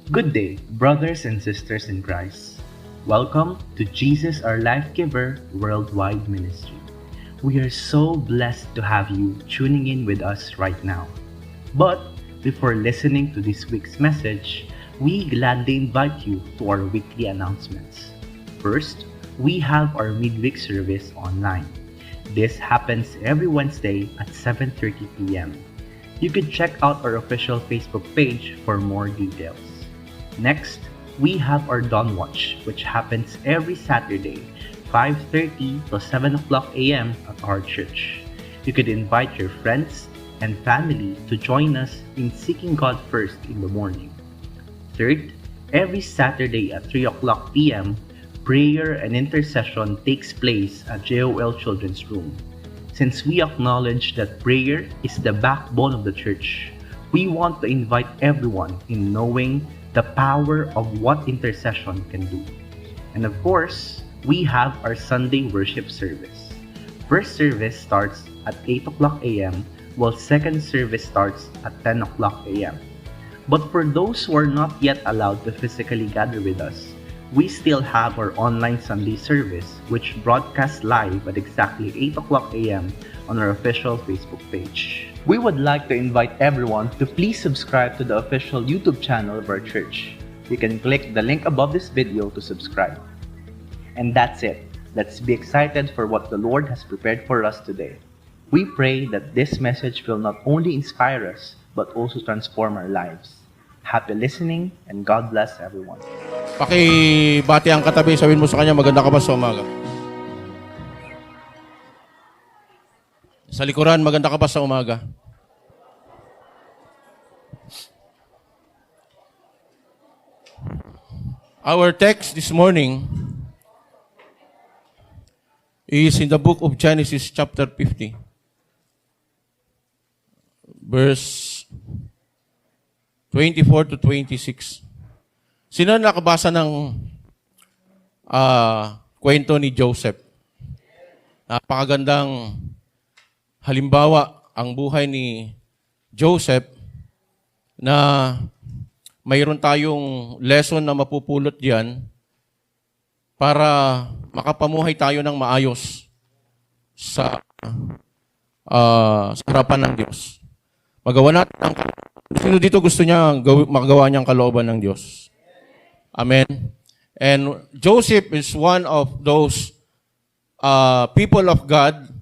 Good day, brothers and sisters in Christ. Welcome to Jesus Our Life Giver Worldwide Ministry. We are so blessed to have you tuning in with us right now. But before listening to this week's message, we gladly invite you to our weekly announcements. First, we have our midweek service online. This happens every Wednesday at 7:30 p.m. You can check out our official Facebook page for more details. Next, we have our Dawn Watch, which happens every Saturday, 5:30 to 7 o'clock a.m. at our church. You could invite your friends and family to join us in seeking God first in the morning. Third, every Saturday at 3 o'clock p.m., prayer and intercession takes place at JOL Children's Room. Since we acknowledge that prayer is the backbone of the church, we want to invite everyone in knowing the power of what intercession can do. And of course, we have our Sunday worship service. First service starts at 8 o'clock a.m., while second service starts at 10 o'clock a.m. But for those who are not yet allowed to physically gather with us, we still have our online Sunday service, which broadcasts live at exactly 8 o'clock a.m. on our official Facebook page. We would like to invite everyone to please subscribe to the official YouTube channel of our church. You can click the link above this video to subscribe. And that's it. Let's be excited for what the Lord has prepared for us today. We pray that this message will not only inspire us, but also transform our lives. Happy listening, and God bless everyone. Pakibati ang katabi, sabihin mo sa kanya, maganda ka ba sa umaga? Sa likuran, maganda ka ba sa umaga? Our text this morning is in the book of Genesis chapter 50, verse 24 to 26. Sino nakabasa ng kwento ni Joseph? Napakagandang halimbawa ang buhay ni Joseph na mayroon tayong lesson na mapupulot diyan para makapamuhay tayo ng maayos sa harapan ng Diyos. Magawa natin ang sino dito gusto niya makagawa niyang kalooban ng Diyos? Amen. And Joseph is one of those people of God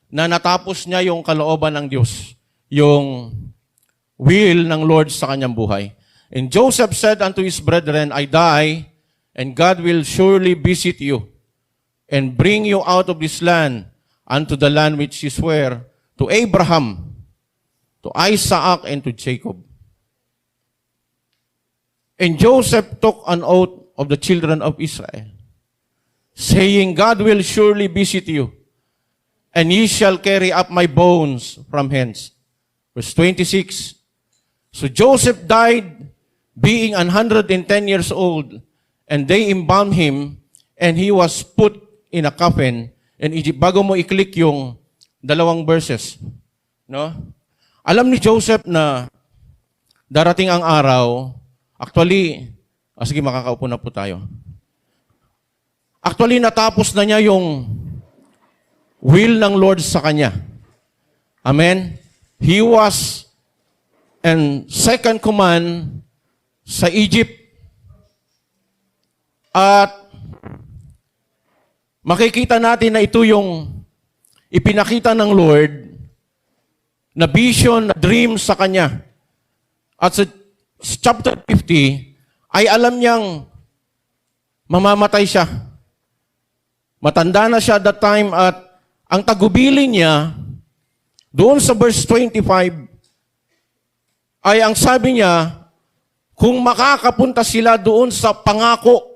na natapos niya yung kalooban ng Diyos, yung will ng Lord sa kanyang buhay. And Joseph said unto his brethren, I die, and God will surely visit you, and bring you out of this land unto the land which he sware to Abraham, to Isaac, and to Jacob. And Joseph took an oath of the children of Israel, saying, God will surely visit you, and ye shall carry up my bones from hence. Verse 26. So Joseph died, being 110 years old, and they embalmed him, and he was put in a coffin in Egypt. Bago mo i-click yung dalawang verses, no? Alam ni Joseph na darating ang araw. Actually, sige, makakaupo na po tayo. Actually, natapos na niya yung will ng Lord sa kanya. Amen? He was in second command sa Egypt. At makikita natin na ito yung ipinakita ng Lord na vision, na dream sa kanya. At sa chapter 50, ay alam niyang mamamatay siya. Matanda na siya that time at ang tagubilin niya, doon sa verse 25, ay ang sabi niya, kung makakapunta sila doon sa pangako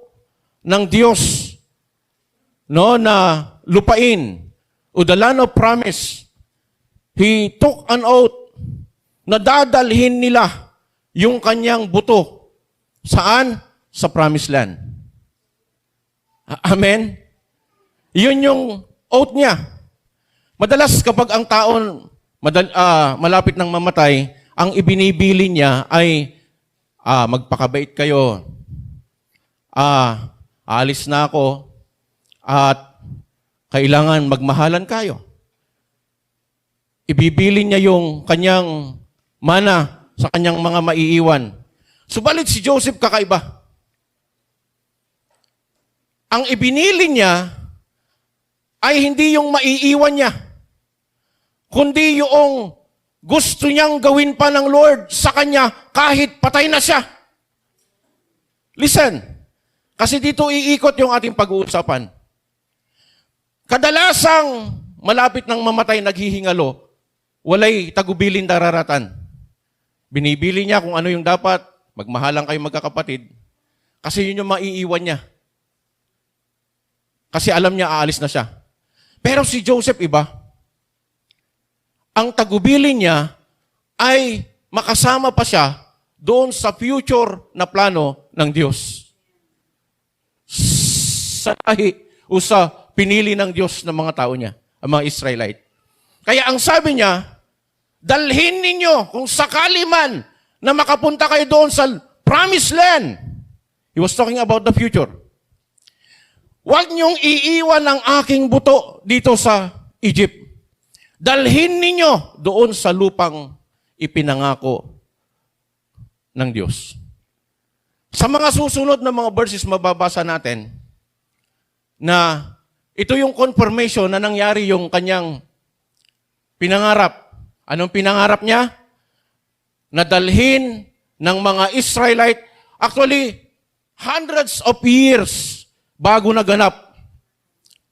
ng Diyos, no, na lupain, o the land of promise, he took an oath na dadalhin nila yung kanyang buto. Saan? Sa promised land. Amen? Yun yung oath niya. Madalas kapag ang taon malapit ng mamatay, ang ibinibili niya ay magpakabait kayo. Aalis na ako at kailangan magmahalan kayo. Ibibili niya yung kanyang mana sa kanyang mga maiiwan. Subalit si Joseph kakaiba. Ang ibinili niya ay hindi yung maiiwan niya, kundi yung gusto niyang gawin pa ng Lord sa kanya kahit patay na siya. Listen, kasi dito iikot yung ating pag-uusapan. Kadalasang malapit ng mamatay naghihingalo, walay tagubilin dararatan. Binibili niya kung ano yung dapat, magmahalan kayo magkakapatid, kasi yun yung maiiwan niya. Kasi alam niya aalis na siya. Pero si Joseph iba. Ang tagubilin niya ay makasama pa siya doon sa future na plano ng Diyos. Sa lahi o sa pinili ng Diyos ng mga tao niya, ang mga Israelite. Kaya ang sabi niya, dalhin ninyo kung sakali man na makapunta kayo doon sa promised land. He was talking about the future. Huwag niyong iiwan ang aking buto dito sa Egypt. Dalhin ninyo doon sa lupang ipinangako ng Diyos. Sa mga susunod na mga verses mababasa natin na ito yung confirmation na nangyari yung kanyang pinangarap. Anong pinangarap niya? Nadalhin ng mga Israelite, actually, hundreds of years bago naganap.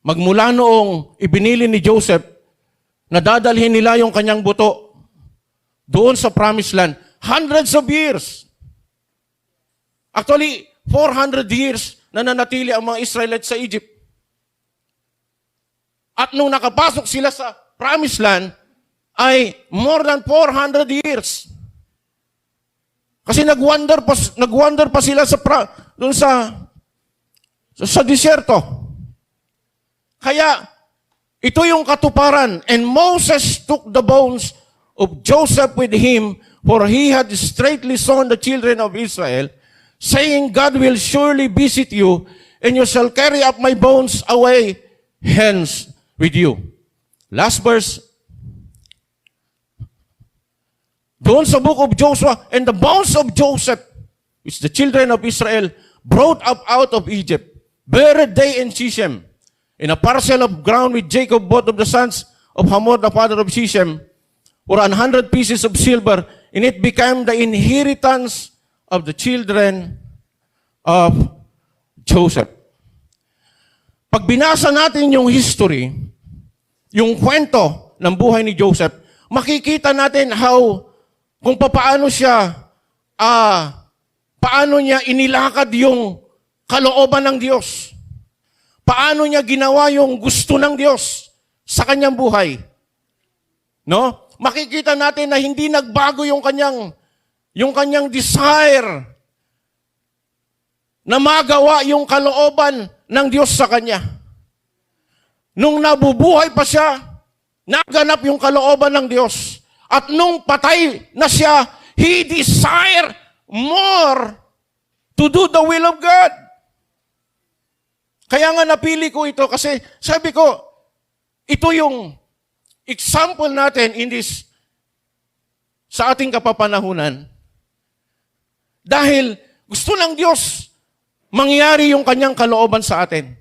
Magmula noong ibinili ni Joseph, na dadalhin nila yung kanyang buto doon sa promised land. Hundreds of years. Actually, 400 years na nanatili ang mga Israelites sa Egypt. At nung nakapasok sila sa promised land, ay more than 400 years. Kasi nag-wander pa sila doon sa disyerto. Kaya, ito yung katuparan. And Moses took the bones of Joseph with him, for he had straightly sown the children of Israel, saying, God will surely visit you, and you shall carry up my bones away hence with you. Last verse. Doon sa book of Joshua, and the bones of Joseph, which the children of Israel brought up out of Egypt, buried they in Shechem, in a parcel of ground with Jacob, both of the sons of Hamor, the father of Shechem, for 100 pieces of silver, and it became the inheritance of the children of Joseph. Pag binasa natin yung history, yung kwento ng buhay ni Joseph, makikita natin kung paano niya inilakad yung kalooban ng Diyos. Paano niya ginawa yung gusto ng Diyos sa kanyang buhay. No? Makikita natin na hindi nagbago yung kanyang desire na magawa yung kalooban ng Diyos sa kanya. Nung nabubuhay pa siya, naganap yung kalooban ng Diyos. At nung patay na siya, he desired more to do the will of God. Kaya nga napili ko ito kasi sabi ko, ito yung example natin sa ating kapapanahunan. Dahil gusto ng Diyos mangyari yung kanyang kalooban sa atin.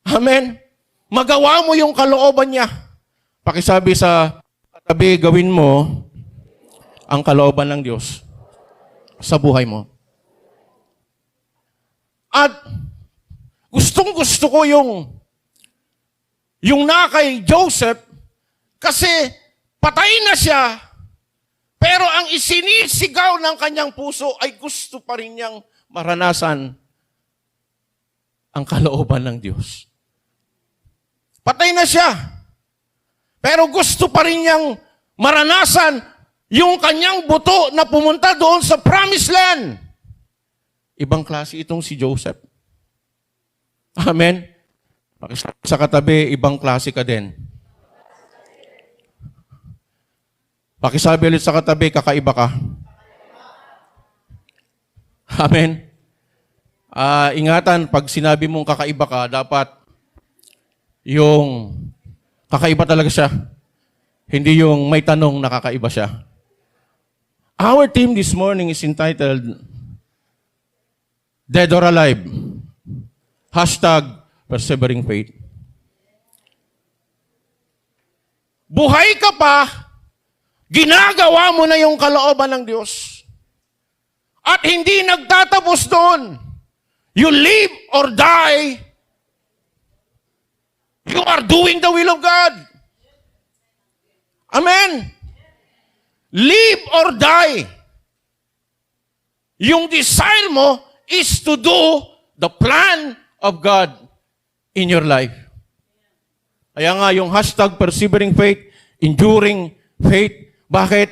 Amen? Magawa mo yung kalooban niya. Pakisabi sa katabi, gawin mo ang kalooban ng Diyos sa buhay mo. At gustong-gusto ko yung na kay Joseph kasi patay na siya, pero ang isinisigaw ng kanyang puso ay gusto pa rin niyang maranasan ang kalooban ng Diyos. Patay na siya, pero gusto pa rin niyang maranasan yung kanyang buto na pumunta doon sa promised land. Ibang klase itong si Joseph. Amen? Sa katabi, ibang klase ka din. Pakisabi ulit sa katabi, kakaiba ka. Amen. Ingatan, pag sinabi mong kakaiba ka, dapat yung kakaiba talaga siya. Hindi yung may tanong na kakaiba siya. Our team this morning is entitled Dead or Alive. #Persevering Faith. Buhay ka pa, ginagawa mo na yung kalooban ng Diyos. At hindi nagtatapos doon. You live or die, you are doing the will of God. Amen. Live or die. Yung desire mo is to do the plan of God in your life. Kaya nga yung #persevering faith, enduring faith, bakit?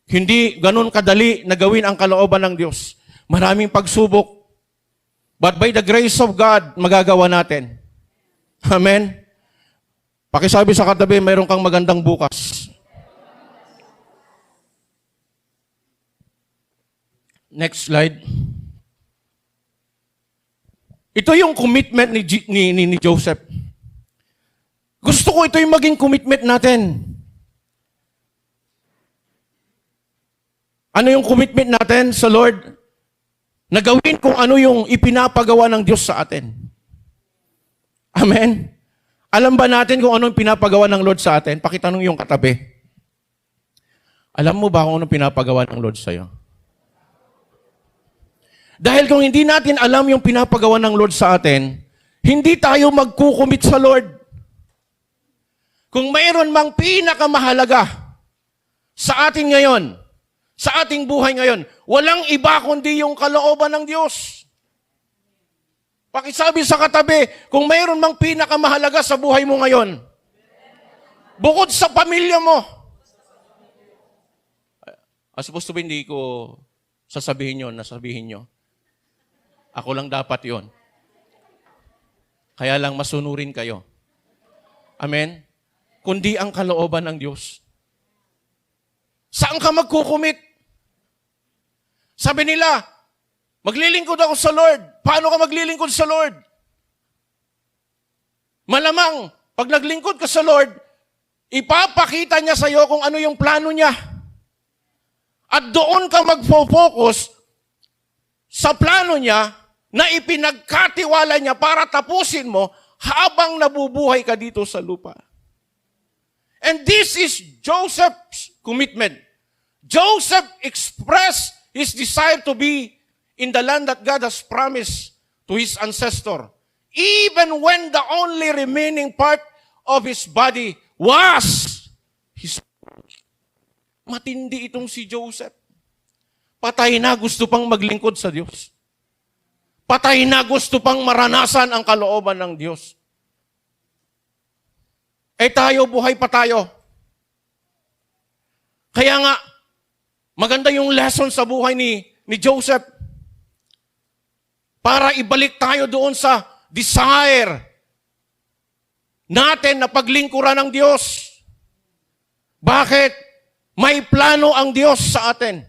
Hindi ganun kadali na gawin ang kalooban ng Diyos. Maraming pagsubok. But by the grace of God, magagawa natin. Amen? Pakisabi sa katabi, mayroon kang magandang bukas. Next slide. Ito yung commitment ni Joseph. Gusto ko ito yung maging commitment natin. Ano yung commitment natin sa Lord? Na gawin kung ano yung ipinapagawa ng Diyos sa atin. Amen? Alam ba natin kung ano yung pinapagawa ng Lord sa atin? Pakitanong yung katabi. Alam mo ba kung ano pinapagawa ng Lord sa iyo? Dahil kung hindi natin alam yung pinapagawa ng Lord sa atin, hindi tayo magkukumit sa Lord. Kung mayroon mang pinakamahalaga sa atin ngayon, sa ating buhay ngayon, walang iba kundi yung kalooban ng Diyos. Pakisabi sa katabi, kung mayroon mang pinakamahalaga sa buhay mo ngayon, bukod sa pamilya mo. Supposed to be, hindi ko sasabihin yun, nasabihin nyo. Ako lang dapat yon. Kaya lang masunurin kayo. Amen? Kundi ang kalooban ng Diyos. Saan ka magkukumit? Sabi nila, maglilingkod ako sa Lord. Paano ka maglilingkod sa Lord? Malamang, pag naglingkod ka sa Lord, ipapakita niya sa iyo kung ano yung plano niya. At doon ka magfo-focus sa plano niya na ipinagkatiwala niya para tapusin mo habang nabubuhay ka dito sa lupa. And this is Joseph's commitment. Joseph expressed his desire to be in the land that God has promised to his ancestor, even when the only remaining part of his body was his. Matindi itong si Joseph. Patay na, gusto pang maglingkod sa Diyos. Patay na, gusto pang maranasan ang kalooban ng Diyos. Tayo, buhay pa tayo. Kaya nga, maganda yung lesson sa buhay ni Joseph. Para ibalik tayo doon sa desire natin na paglingkuran ng Diyos. Bakit? May plano ang Diyos sa atin.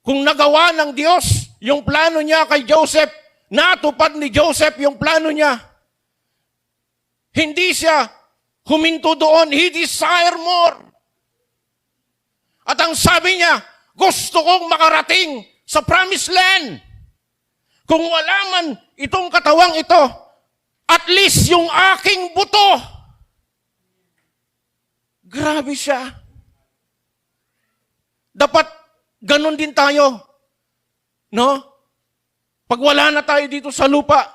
Kung nagawa ng Diyos yung plano niya kay Joseph, natupad ni Joseph yung plano niya. Hindi siya huminto doon. He desired more. At ang sabi niya, gusto kong makarating sa promised land. Kung wala man itong katawang ito, at least yung aking buto. Grabe siya. Dapat ganun din tayo. No? Pag wala na tayo dito sa lupa,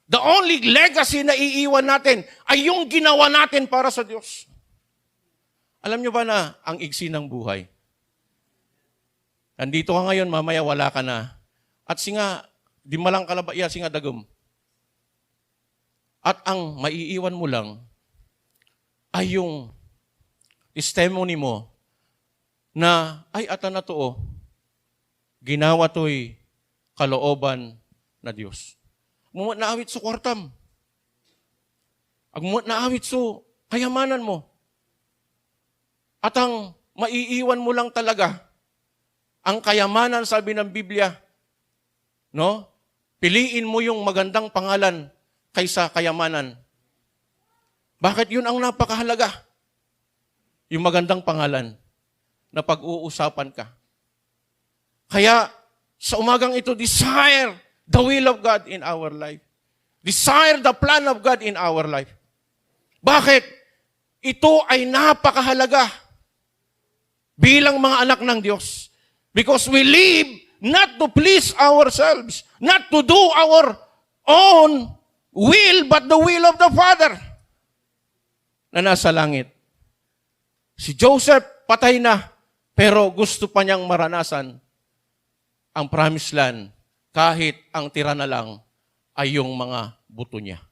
the only legacy na iiwan natin ay yung ginawa natin para sa Diyos. Alam nyo ba na ang iksi ng buhay? Nandito ka ngayon, mamaya wala ka na. At singa, di malang kalabaya, singa dagom. At ang maiiwan mo lang ay yung testimony mo na, ay ata na to, ginawa to'y kalooban na Diyos. Mumat na awit sa kwartam. Agmumat na awit sa kayamanan mo. At ang maiiwan mo lang talaga, ang kayamanan, sabi ng Biblia, No? Piliin mo yung magandang pangalan kaysa kayamanan. Bakit yun ang napakahalaga? Yung magandang pangalan na pag-uusapan ka. Kaya sa umagang ito, desire the will of God in our life. Desire the plan of God in our life. Bakit? Ito ay napakahalaga bilang mga anak ng Diyos. Because we live not to please ourselves, not to do our own will, but the will of the Father na nasa langit. Si Joseph, patay na, pero gusto pa niyang maranasan ang promised land kahit ang tira na lang ay yung mga buto niya.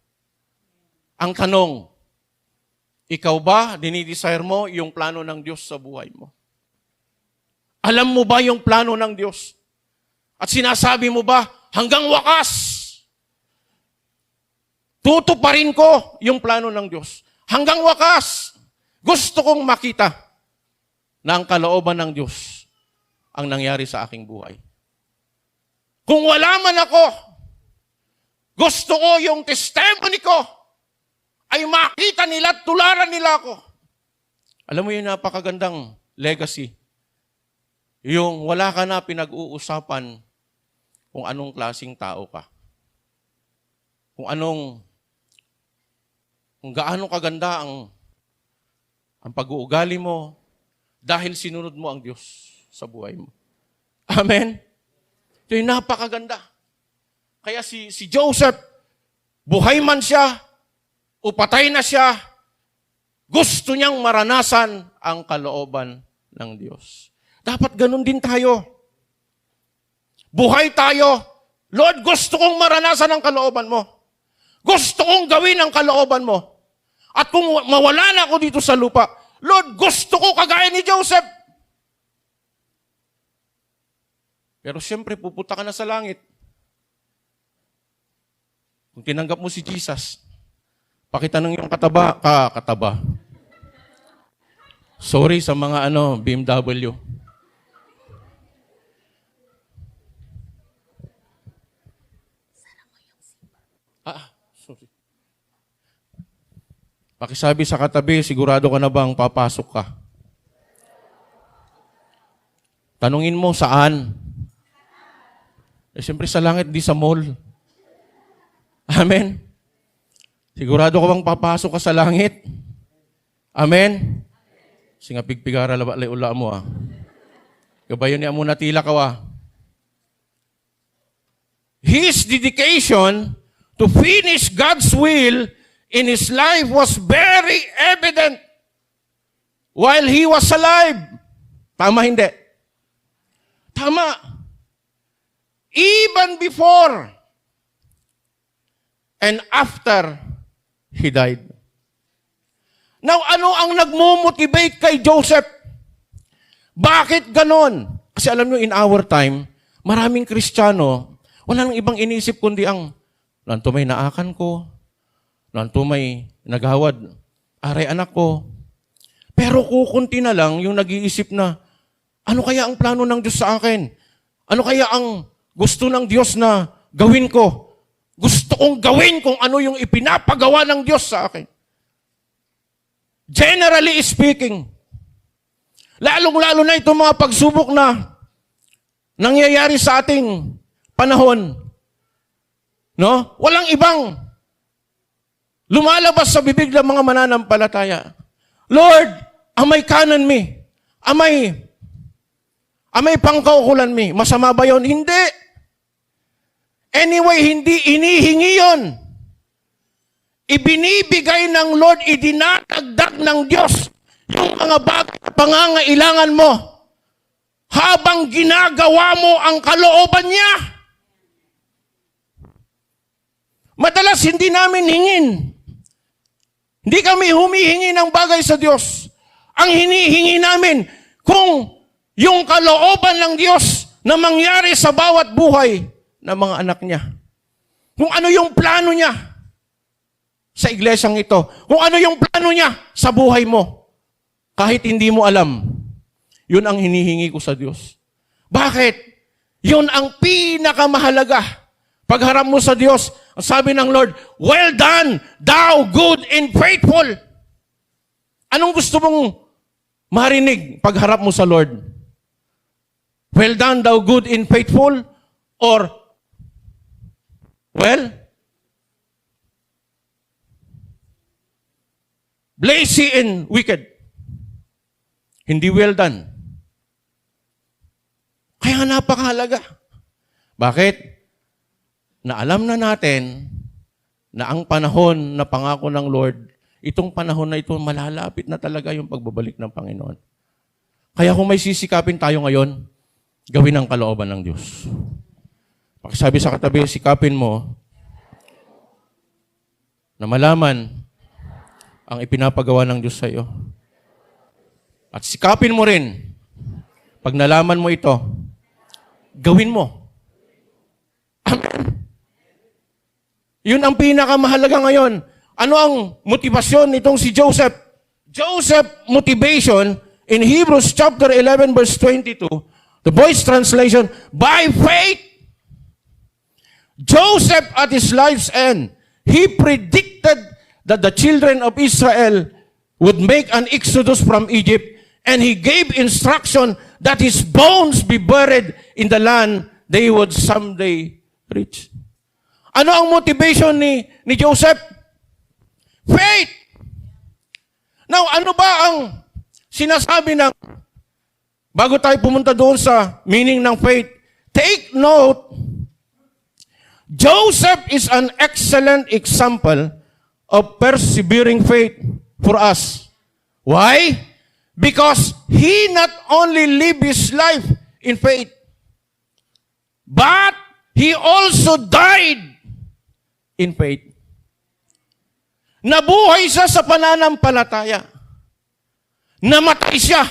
Ang tanong, ikaw ba, dinidesire mo yung plano ng Diyos sa buhay mo? Alam mo ba yung plano ng Diyos? At sinasabi mo ba, hanggang wakas, tutuparin ko yung plano ng Diyos. Hanggang wakas, gusto kong makita na ang kalooban ng Diyos ang nangyari sa aking buhay. Kung wala man ako, gusto ko yung testimony ko ay makita nila at tularan nila ako. Alam mo yung napakagandang legacy. Yung wala ka na pinag-uusapan kung anong klaseng tao ka. Kung gaano kaganda ang pag-uugali mo dahil sinunod mo ang Diyos sa buhay mo. Amen? Ito yung napakaganda. Kaya si Joseph, buhay man siya, o patay na siya, gusto niyang maranasan ang kalooban ng Diyos. Dapat ganun din tayo. Buhay tayo. Lord, gusto kong maranasan ang kalooban mo. Gusto kong gawin ang kalooban mo. At kung mawala na ako dito sa lupa, Lord, gusto ko kagaya ni Joseph. Pero siyempre, pupunta ka na sa langit. Kung tinanggap mo si Jesus, pakitanong yung kataba. Sorry sa mga BMW. Sorry. Pakisabi sa katabi, sigurado ka na bang papasok ka? Tanungin mo saan? Siyempre sa langit, di sa mall. Amen? Sigurado ka bang papasok ka sa langit? Amen? Singa pigpigara lay ula mo Gabayon niya mo natila ka His dedication to finish God's will in his life was very evident while he was alive. Tama hindi? Tama. Even before and after he died. Now, ano ang nagmo-motivate kay Joseph? Bakit ganon? Kasi alam nyo, in our time, maraming Kristiyano, wala nang ibang inisip kundi nanto may naakan ko, nanto may nagawad, aray anak ko. Pero kukunti na lang yung nag-iisip na, ano kaya ang plano ng Diyos sa akin? Ano kaya ang gusto ng Diyos na gawin ko? Gusto kong gawin kung ano yung ipinapagawa ng Diyos sa akin. Generally speaking, lalong-lalo na itong mga pagsubok na nangyayari sa ating panahon. No? Walang ibang lumalabas sa bibig ng mga mananampalataya. Lord, amay kanan mi. Amay pangkaukulan mi. Masama ba yun? Hindi. Anyway, hindi inihingi yun. Ibinibigay ng Lord, idinatagdag ng Diyos yung mga pangangailangan mo habang ginagawa mo ang kalooban niya. Madalas hindi namin hingin. Hindi kami humihingi ng bagay sa Diyos. Ang hinihingi namin kung yung kalooban ng Diyos na mangyari sa bawat buhay ng mga anak niya. Kung ano yung plano niya sa iglesyang ito. Kung ano yung plano niya sa buhay mo. Kahit hindi mo alam, yun ang hinihingi ko sa Diyos. Bakit? Yun ang pinakamahalaga. Pagharap mo sa Diyos, ang sabi ng Lord, well done, thou good and faithful. Anong gusto mong marinig pagharap mo sa Lord? Well done, thou good and faithful? Or, well, lazy and wicked? Hindi well done. Kaya napakahalaga. Bakit? Na alam na natin na ang panahon na pangako ng Lord, itong panahon na ito, malalapit na talaga yung pagbabalik ng Panginoon. Kaya kung may sisikapin tayo ngayon, gawin ang kalooban ng Diyos. Pakisabi sa katabi, sikapin mo na malaman ang ipinapagawa ng Diyos sa iyo. At sikapin mo rin, pag nalaman mo ito, gawin mo. Amen. Yun ang pinakamahalaga ngayon. Ano ang motivasyon nitong si Joseph? Joseph motivation in Hebrews chapter 11 verse 22, the Boy's translation, by faith, Joseph at his life's end, he predicted that the children of Israel would make an exodus from Egypt, and he gave instruction that his bones be buried in the land they would someday reach. Ano ang motivation ni Joseph? Faith. Now, ano ba ang sinasabi ng, bago tayo pumunta doon sa meaning ng faith, take note, Joseph is an excellent example of persevering faith for us. Why? Because he not only lived his life in faith, but he also died in faith. Nabuhay siya sa pananampalataya. Namatay siya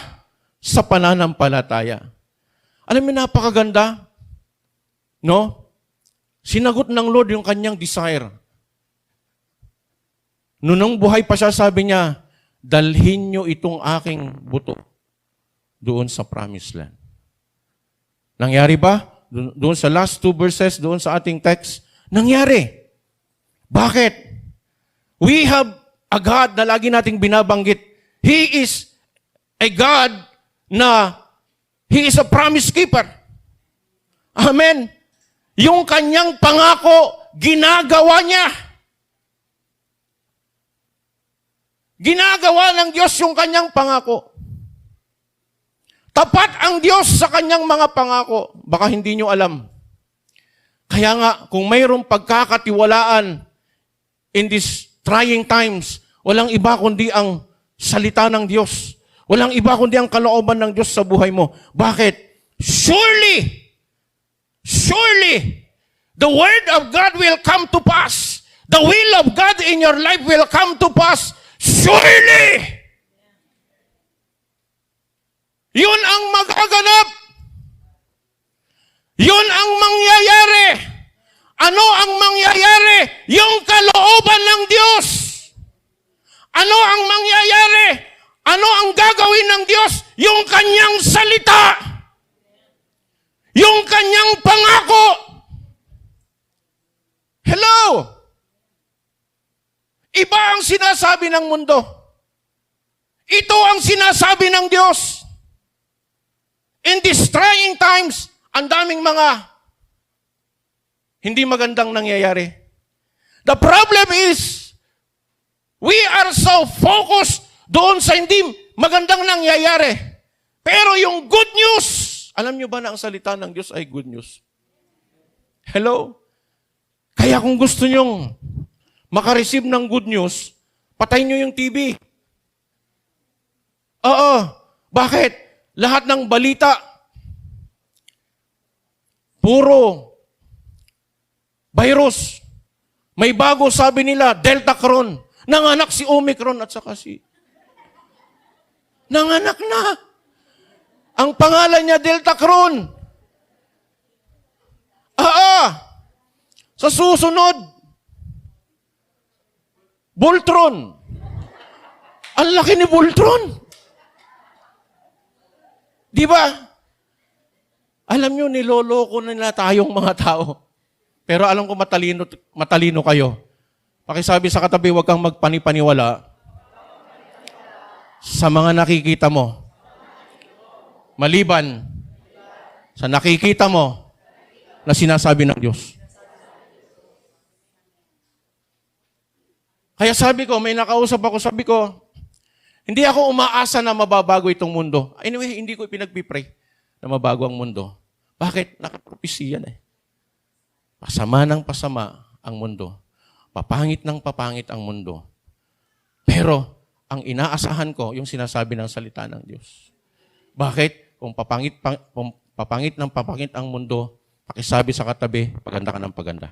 sa pananampalataya. Alam mo, napakaganda. No? Sinagot ng Lord yung kanyang desire. Nung buhay pa siya, sabi niya, dalhin niyo itong aking buto doon sa promised land. Nangyari ba? Doon sa last 2 verses, doon sa ating text, nangyari. Bakit? We have a God na lagi nating binabanggit. He is a God na He is a promise keeper. Amen. Yung kanyang pangako, ginagawa niya. Ginagawa ng Diyos yung kanyang pangako. Tapat ang Diyos sa kanyang mga pangako. Baka hindi nyo alam. Kaya nga, kung mayroong pagkakatiwalaan in these trying times, walang iba kundi ang salita ng Diyos. Walang iba kundi ang kalooban ng Diyos sa buhay mo. Bakit? Surely, the word of God will come to pass. The will of God in your life will come to pass. Surely! Yun ang magaganap. Yun ang mangyayari. Ano ang mangyayari? Yung kalooban ng Diyos. Ano ang mangyayari? Ano ang gagawin ng Diyos? Yung kanyang salita. Yung kanyang pangako. Hello? Iba ang sinasabi ng mundo. Ito ang sinasabi ng Diyos. In these trying times, ang daming mga hindi magandang nangyayari. The problem is, we are so focused doon sa hindi magandang nangyayari. Pero yung good news, alam nyo ba na ang salita ng Diyos ay good news? Hello? Kaya kung gusto nyong makareceive ng good news, patayin nyo yung TV. Oo. Bakit? Lahat ng balita, puro virus. May bago, sabi nila, Delta Cron. Nanganak si Omicron at saka si... Nanganak na. Ang pangalan niya, Delta Cron. Sa susunod, Voltron. Ang laki ni Voltron. Di ba? Alam nyo, niloloko nila tayong mga tao. Pero alam ko matalino kayo. Pakisabi sa katabi, huwag kang magpanipaniwala sa mga nakikita mo. Maliban sa nakikita mo na sinasabi ng Diyos. Kaya sabi ko, may nakausap ako, sabi ko, hindi ako umaasa na mababago itong mundo. Anyway, hindi ko pinagpipray na mabago ang mundo. Bakit? Nakapropesya yan eh. Pasama ng pasama ang mundo. Papangit ng papangit ang mundo. Pero, ang inaasahan ko, yung sinasabi ng salita ng Diyos. Bakit? Kung papangit ng papangit ang mundo, pakisabi sa katabi, paganda ka ng paganda.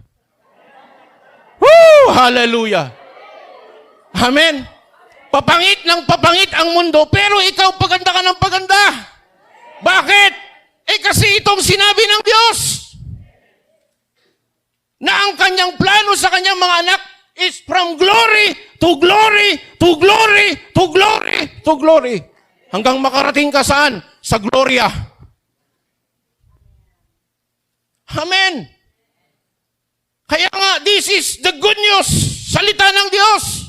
Woo! Hallelujah! Amen! Papangit ng papangit ang mundo, pero ikaw paganda ka ng paganda. Bakit? Kasi itong sinabi ng Diyos na ang kanyang plano sa kanyang mga anak is from glory to glory to glory to glory to glory. Hanggang makarating ka saan? Sa gloria. Amen. Kaya nga, this is the good news. Salita ng Diyos.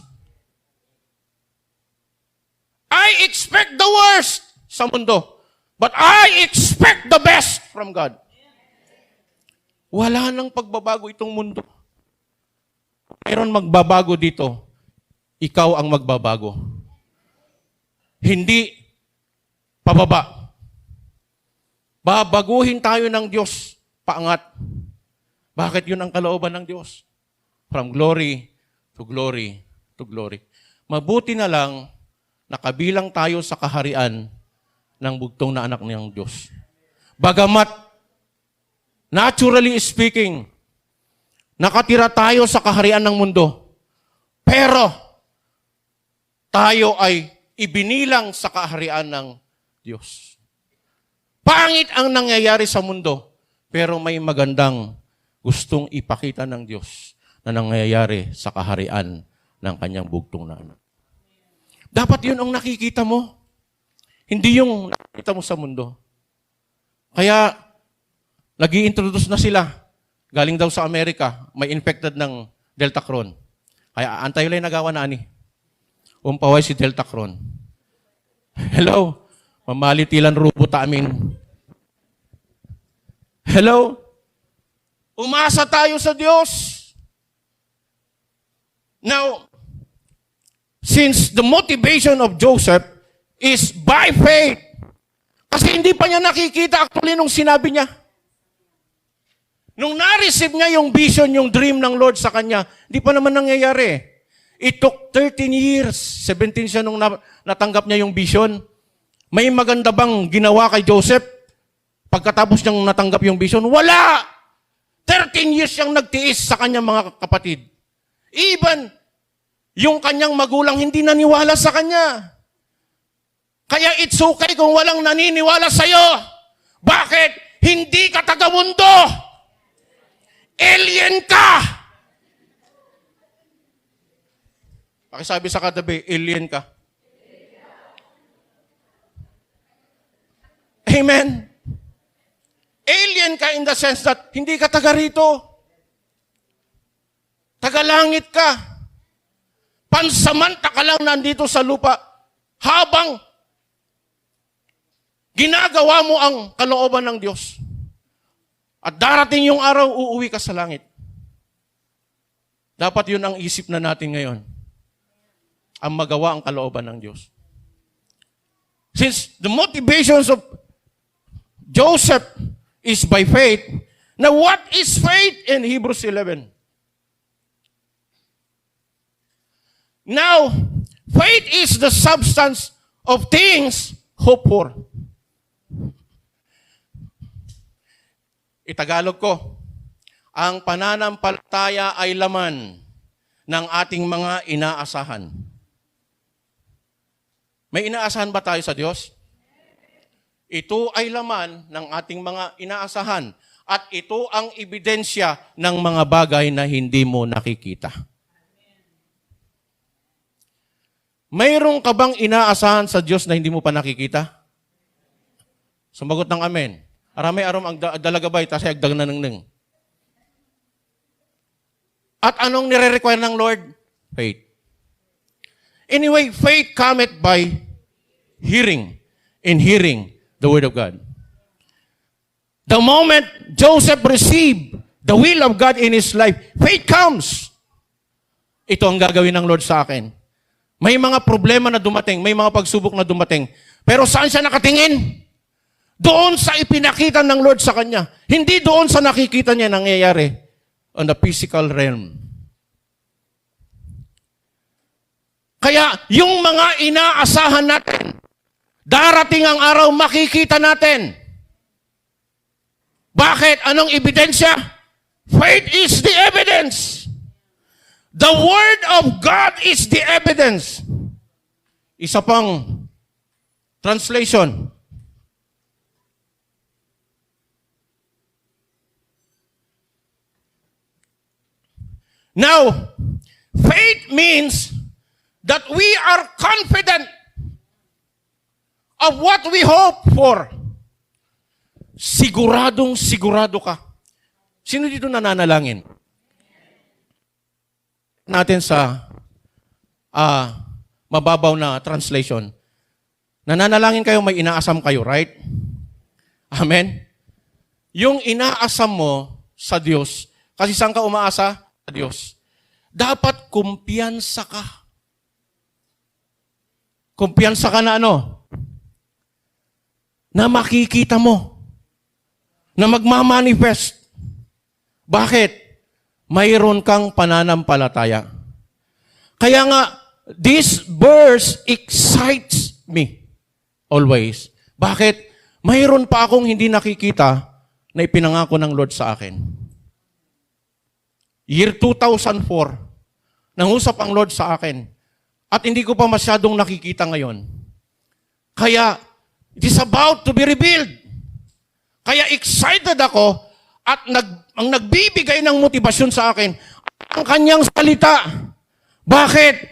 I expect the worst sa mundo, but I expect the best from God. Wala nang pagbabago itong mundo. Mayroon magbabago dito. Ikaw ang magbabago. Hindi pababa. Babaguhin tayo ng Diyos paangat. Bakit yun ang kalooban ng Diyos? From glory to glory to glory. Mabuti na lang nakabilang tayo sa kaharian ng bugtong na anak ng Diyos. Bagamat, naturally speaking, nakatira tayo sa kaharian ng mundo, pero tayo ay ibinilang sa kaharian ng Diyos. Pangit ang nangyayari sa mundo, pero may magandang gustong ipakita ng Diyos na nangyayari sa kaharian ng kanyang bugtong na anak. Dapat yun ang nakikita mo. Hindi yung nakikita mo sa mundo. Kaya, nag-i-introduce na sila. Galing daw sa Amerika, may infected ng Delta Cron. Kaya, antay-ulay nagawa na ani. Umpaway si Delta Cron. Hello? Mamalitilan rubo ta amin. Hello? Umasa tayo sa Diyos. Now, since the motivation of Joseph is by faith, kasi hindi pa niya nakikita actually nung sinabi niya. Nung na-receive niya yung vision, yung dream ng Lord sa kanya, hindi pa naman nangyayari. It took 13 years. 17 siya nung natanggap niya yung vision. May maganda bang ginawa kay Joseph pagkatapos niyang natanggap yung vision? Wala! 13 years siyang nagtiis sa kanyang mga kapatid. Even yung kanyang magulang hindi naniwala sa kanya. Kaya it's okay kung walang naniniwala sa'yo. Bakit? Hindi ka taga-mundo. Alien ka. Pakisabi sa katabi, alien ka. Amen. Alien ka in the sense that hindi ka taga rito. Taga-langit ka. Pansamanta ka lang nandito sa lupa habang ginagawa mo ang kalooban ng Diyos. At darating yung araw, uuwi ka sa langit. Dapat yun ang isip na natin ngayon. Ang magawa ang kalooban ng Diyos. Since the motivations of Joseph is by faith, now what is faith in Hebrews 11? Now, faith is the substance of things hoped for. Itagalog ko, ang pananampalataya ay laman ng ating mga inaasahan. May inaasahan ba tayo sa Diyos? Ito ay laman ng ating mga inaasahan at ito ang ebidensya ng mga bagay na hindi mo nakikita. Mayroon ka bang inaasahan sa Diyos na hindi mo pa nakikita? Sumagot ng amen. Aramay arom ang dalagabay, tas agdag na nang. At anong nire-require ng Lord? Faith. Anyway, faith cometh by hearing, in hearing the word of God. The moment Joseph received the will of God in his life, faith comes. Ito ang gagawin ng Lord sa akin. May mga problema na dumating, may mga pagsubok na dumating. Pero saan siya nakatingin? Doon sa ipinakita ng Lord sa kanya. Hindi doon sa nakikita niya nangyayari on the physical realm. Kaya yung mga inaasahan natin, darating ang araw makikita natin. Bakit? Anong ebidensya? Faith is the evidence. The Word of God is the evidence. Isa pang translation. Now, faith means that we are confident of what we hope for. Siguradong sigurado ka. Sino dito nananalangin? Natin sa mababaw na translation. Nananalangin kayo, may inaasam kayo, right? Amen? Yung inaasam mo sa Diyos, kasi saan ka umaasa? Sa Diyos. Dapat kumpiyansa ka. Kumpiyansa ka na ano? Na makikita mo. Na magmamanifest. Bakit? Mayroon kang pananampalataya. Kaya nga, this verse excites me always. Bakit? Mayroon pa akong hindi nakikita na ipinangako ng Lord sa akin. Year 2004, nangusap ang Lord sa akin. At hindi ko pa masyadong nakikita ngayon. Kaya, it is about to be revealed. Kaya excited ako at ang nagbibigay ng motibasyon sa akin, ang kanyang salita. Bakit?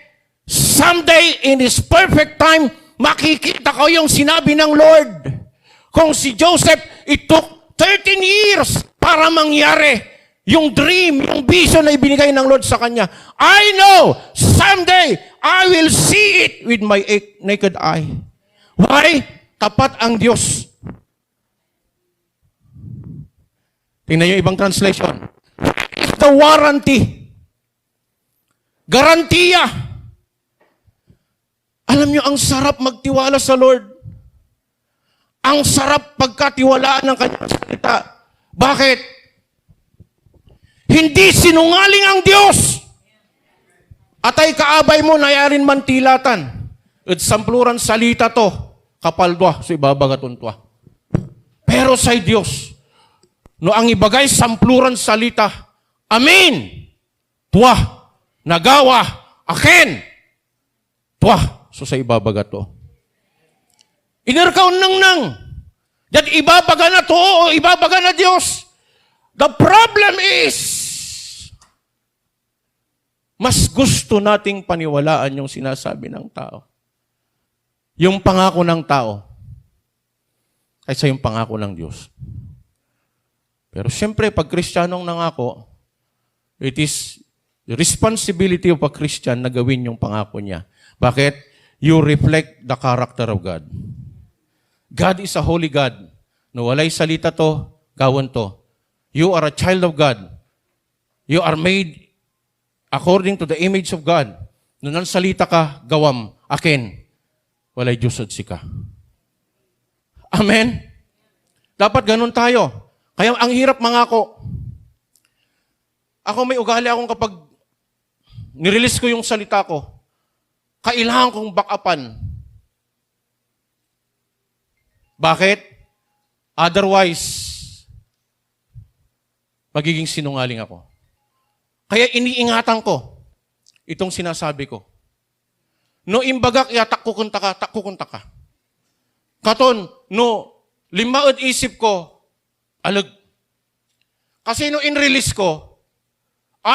Someday, in His perfect time, makikita ko yung sinabi ng Lord. Kung si Joseph, it took 13 years para mangyari yung dream, yung vision na ibinigay ng Lord sa kanya. I know, someday, I will see it with my naked eye. Why? Tapat ang Diyos. Tingnan yung ibang translation. It's the warranty. Garantiya. Alam nyo, ang sarap magtiwala sa Lord. Ang sarap pagkatiwalaan ng kanyang salita. Bakit? Hindi sinungaling ang Diyos. Atay kaabay mo, nayarin man tilatan. At sampluran salita to, kapaldwa, so ibabagaton to. Pero sa Diyos, no ang ibagay sampluran salita, amin, tuwa, nagawa, akin, tuwa, so sa ibabaga to. Inarkaw nang, that ibabaga na to, o ibabaga na Diyos. The problem is, mas gusto nating paniwalaan yung sinasabi ng tao. Yung pangako ng tao, kaysa yung pangako ng Diyos. Pero siyempre, pag Kristiyanong nangako, it is the responsibility of a Christian na gawin yung pangako niya. Bakit? You reflect the character of God. God is a holy God. No walay salita to, gawon to. You are a child of God. You are made according to the image of God. Nung salita ka, gawam, akin, walay Diyos at sika. Amen? Dapat ganun tayo. Kaya ang hirap mangako. Ako may ugali akong kapag nirelease ko yung salita ko, kailangan kong back-upan. Bakit? Otherwise, magiging sinungaling ako. Kaya iniingatan ko itong sinasabi ko. No imbagak takkukunta ka. Katon, no limaod isip ko, alag. Kasi no in-release ko,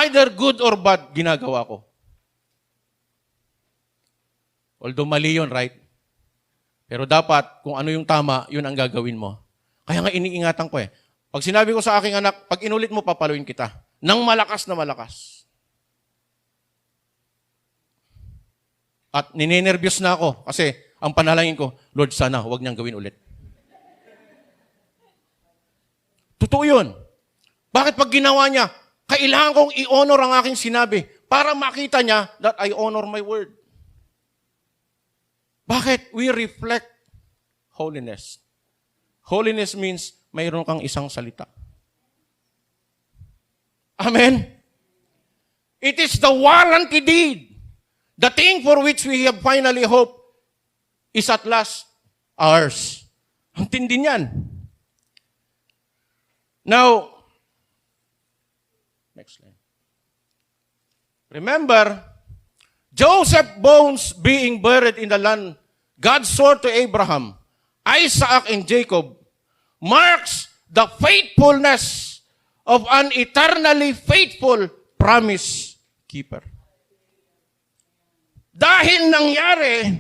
either good or bad, ginagawa ko. Although mali yun, right? Pero dapat, kung ano yung tama, yun ang gagawin mo. Kaya nga iniingatan ko eh. Pag sinabi ko sa aking anak, pag inulit mo, papaluin kita. Nang malakas na malakas. At ninenervyos na ako kasi ang panalangin ko, Lord, sana huwag niyang gawin ulit. Totoo yun. Bakit pag ginawa niya, kailangan kong i-honor ang aking sinabi para makita niya that I honor my word. Bakit? We reflect holiness. Holiness means mayroon kang isang salita. Amen? It is the warranty deed. The thing for which we have finally hope is at last ours. Ang tindi niyan. Now, next slide. Remember, Joseph's bones being buried in the land God swore to Abraham, Isaac, and Jacob marks the faithfulness of an eternally faithful promise keeper. Dahil nangyari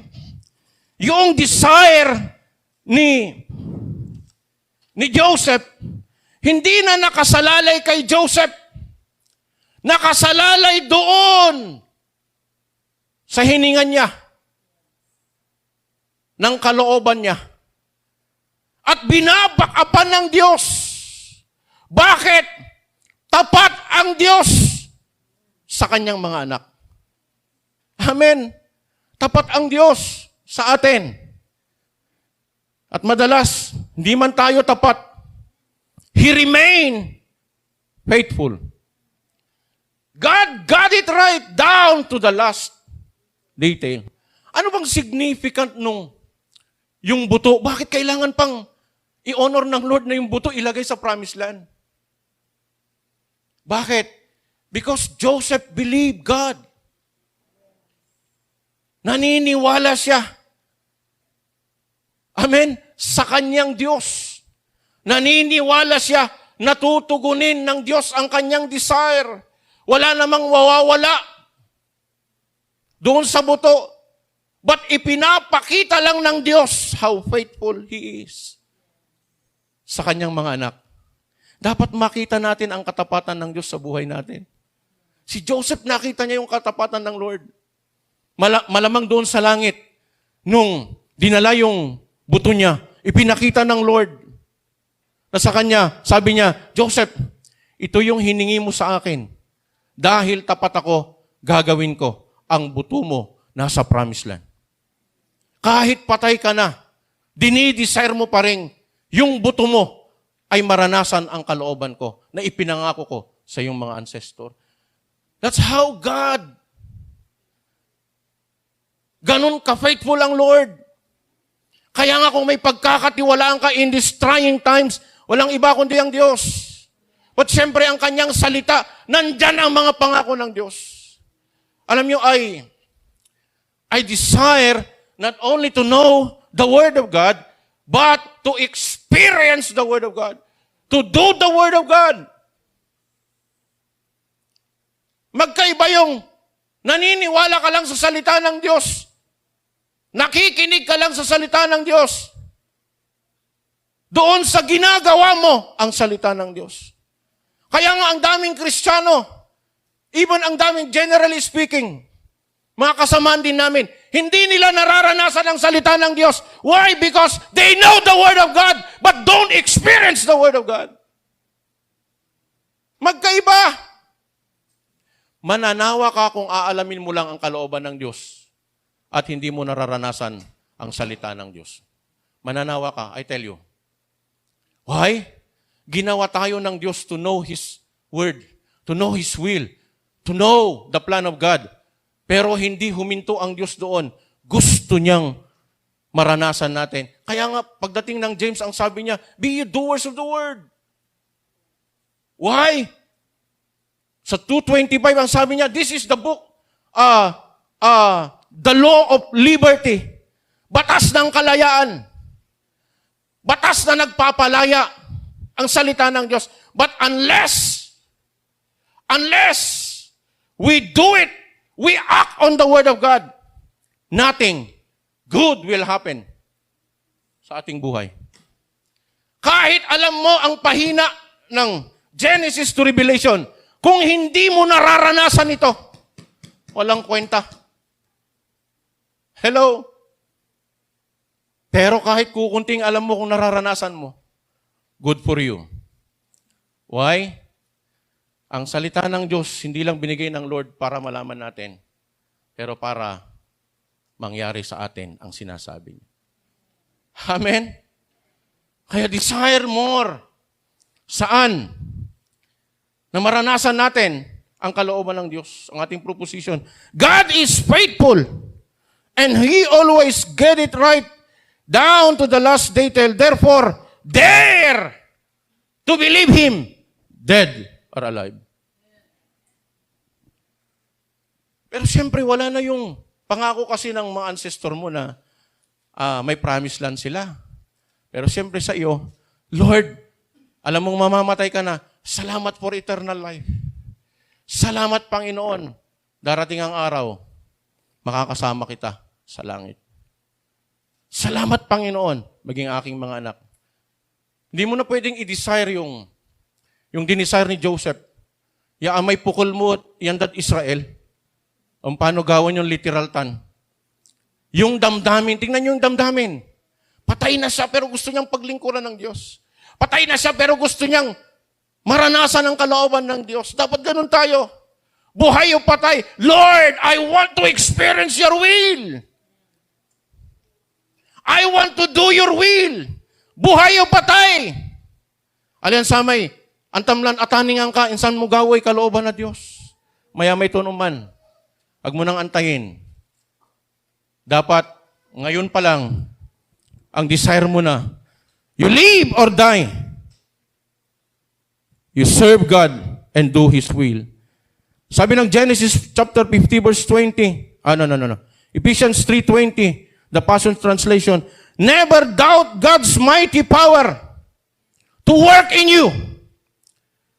yung desire ni Joseph, hindi na nakasalalay kay Joseph. Nakasalalay doon sa hininga niya, ng kalooban niya. At binabakapan ng Diyos. Bakit? Tapat ang Diyos sa kanyang mga anak. Amen. Tapat ang Diyos sa atin. At madalas, hindi man tayo tapat. He remained faithful. God got it right down to the last detail. Ano bang significant nung yung buto? Bakit kailangan pang i-honor ng Lord na yung buto ilagay sa promised land? Bakit? Because Joseph believed God. Naniniwala siya. Amen? Sa kanyang Diyos. Naniniwala siya na tutugunin ng Diyos ang kanyang desire. Wala namang mawawala doon sa buto. But ipinapakita lang ng Diyos how faithful He is sa kanyang mga anak. Dapat makita natin ang katapatan ng Diyos sa buhay natin. Si Joseph nakita niya yung katapatan ng Lord. Malamang doon sa langit, nung dinala yung buto niya, ipinakita ng Lord na sa kanya, sabi niya, Joseph, ito yung hiningi mo sa akin. Dahil tapat ako, gagawin ko ang buto mo nasa promised land. Kahit patay ka na, dinidesire mo pa rin, yung buto mo ay maranasan ang kalooban ko na ipinangako ko sa iyong mga ancestor. That's how God, ganun ka-faithful ang Lord. Kaya nga kung may pagkakatiwalaan ka in these trying times, walang iba kundi ang Diyos. But siyempre ang kanyang salita, nandyan ang mga pangako ng Diyos. Alam nyo, I desire not only to know the Word of God, but to experience the Word of God. To do the Word of God. Magkaiba yung naniniwala ka lang sa salita ng Diyos. Nakikinig ka lang sa salita ng Diyos. Doon sa ginagawa mo ang salita ng Diyos. Kaya nga ang daming Kristiyano, even ang daming generally speaking, mga kasamaan din namin, hindi nila nararanasan ang salita ng Diyos. Why? Because they know the Word of God, but don't experience the Word of God. Magkaiba. Mananawa ka kung aalamin mo lang ang kalooban ng Diyos at hindi mo nararanasan ang salita ng Diyos. Mananawa ka, I tell you. Why? Ginawa tayo ng Diyos to know His Word, to know His will, to know the plan of God. Pero hindi huminto ang Diyos doon. Gusto niyang maranasan natin. Kaya nga, pagdating ng James, ang sabi niya, be ye doers of the word. Why? Sa 2:25, ang sabi niya, this is the book, the law of liberty. Batas ng kalayaan. Batas na nagpapalaya ang salita ng Diyos. But unless we do it, we act on the Word of God, nothing good will happen sa ating buhay. Kahit alam mo ang pahina ng Genesis to Revelation, kung hindi mo nararanasan ito, walang kwenta. Hello? Pero kahit kukunting alam mo kung nararanasan mo, good for you. Why? Ang salita ng Diyos, hindi lang binigay ng Lord para malaman natin, pero para mangyari sa atin ang sinasabi niya. Amen? Kaya desire more. Saan? Na maranasan natin ang kalooban ng Diyos, ang ating proposition. God is faithful and He always get it right down to the last detail. Therefore, dare to believe Him, dead or alive. Pero siyempre, wala na yung pangako kasi ng mga ancestor mo na may promise land sila. Pero siyempre sa iyo, Lord, alam mong mamamatay ka na, salamat for eternal life. Salamat, Panginoon. Darating ang araw, makakasama kita sa langit. Salamat, Panginoon, maging aking mga anak. Hindi mo na pwedeng i-desire yung dinesire ni Joseph. May pukol mo, yan that Israel. Ang paano gawin yung literal tan. Yung damdamin, tingnan nyo yung damdamin. Patay na siya pero gusto niyang paglingkuran ng Diyos. Patay na siya pero gusto niyang maranasan ang kalooban ng Diyos. Dapat ganun tayo. Buhay o patay, Lord, I want to experience your will. I want to do your will. Buhay o patay. Alian samay, antamlan ataningan ka, insan mo gaway kalooban na Diyos. Maya may tunuman. Huwag mo nang antayin. Dapat, ngayon pa lang, ang desire mo na, you live or die. You serve God and do His will. Sabi ng Genesis chapter 50 verse 20, Ephesians 3:20, the Passion Translation, never doubt God's mighty power to work in you.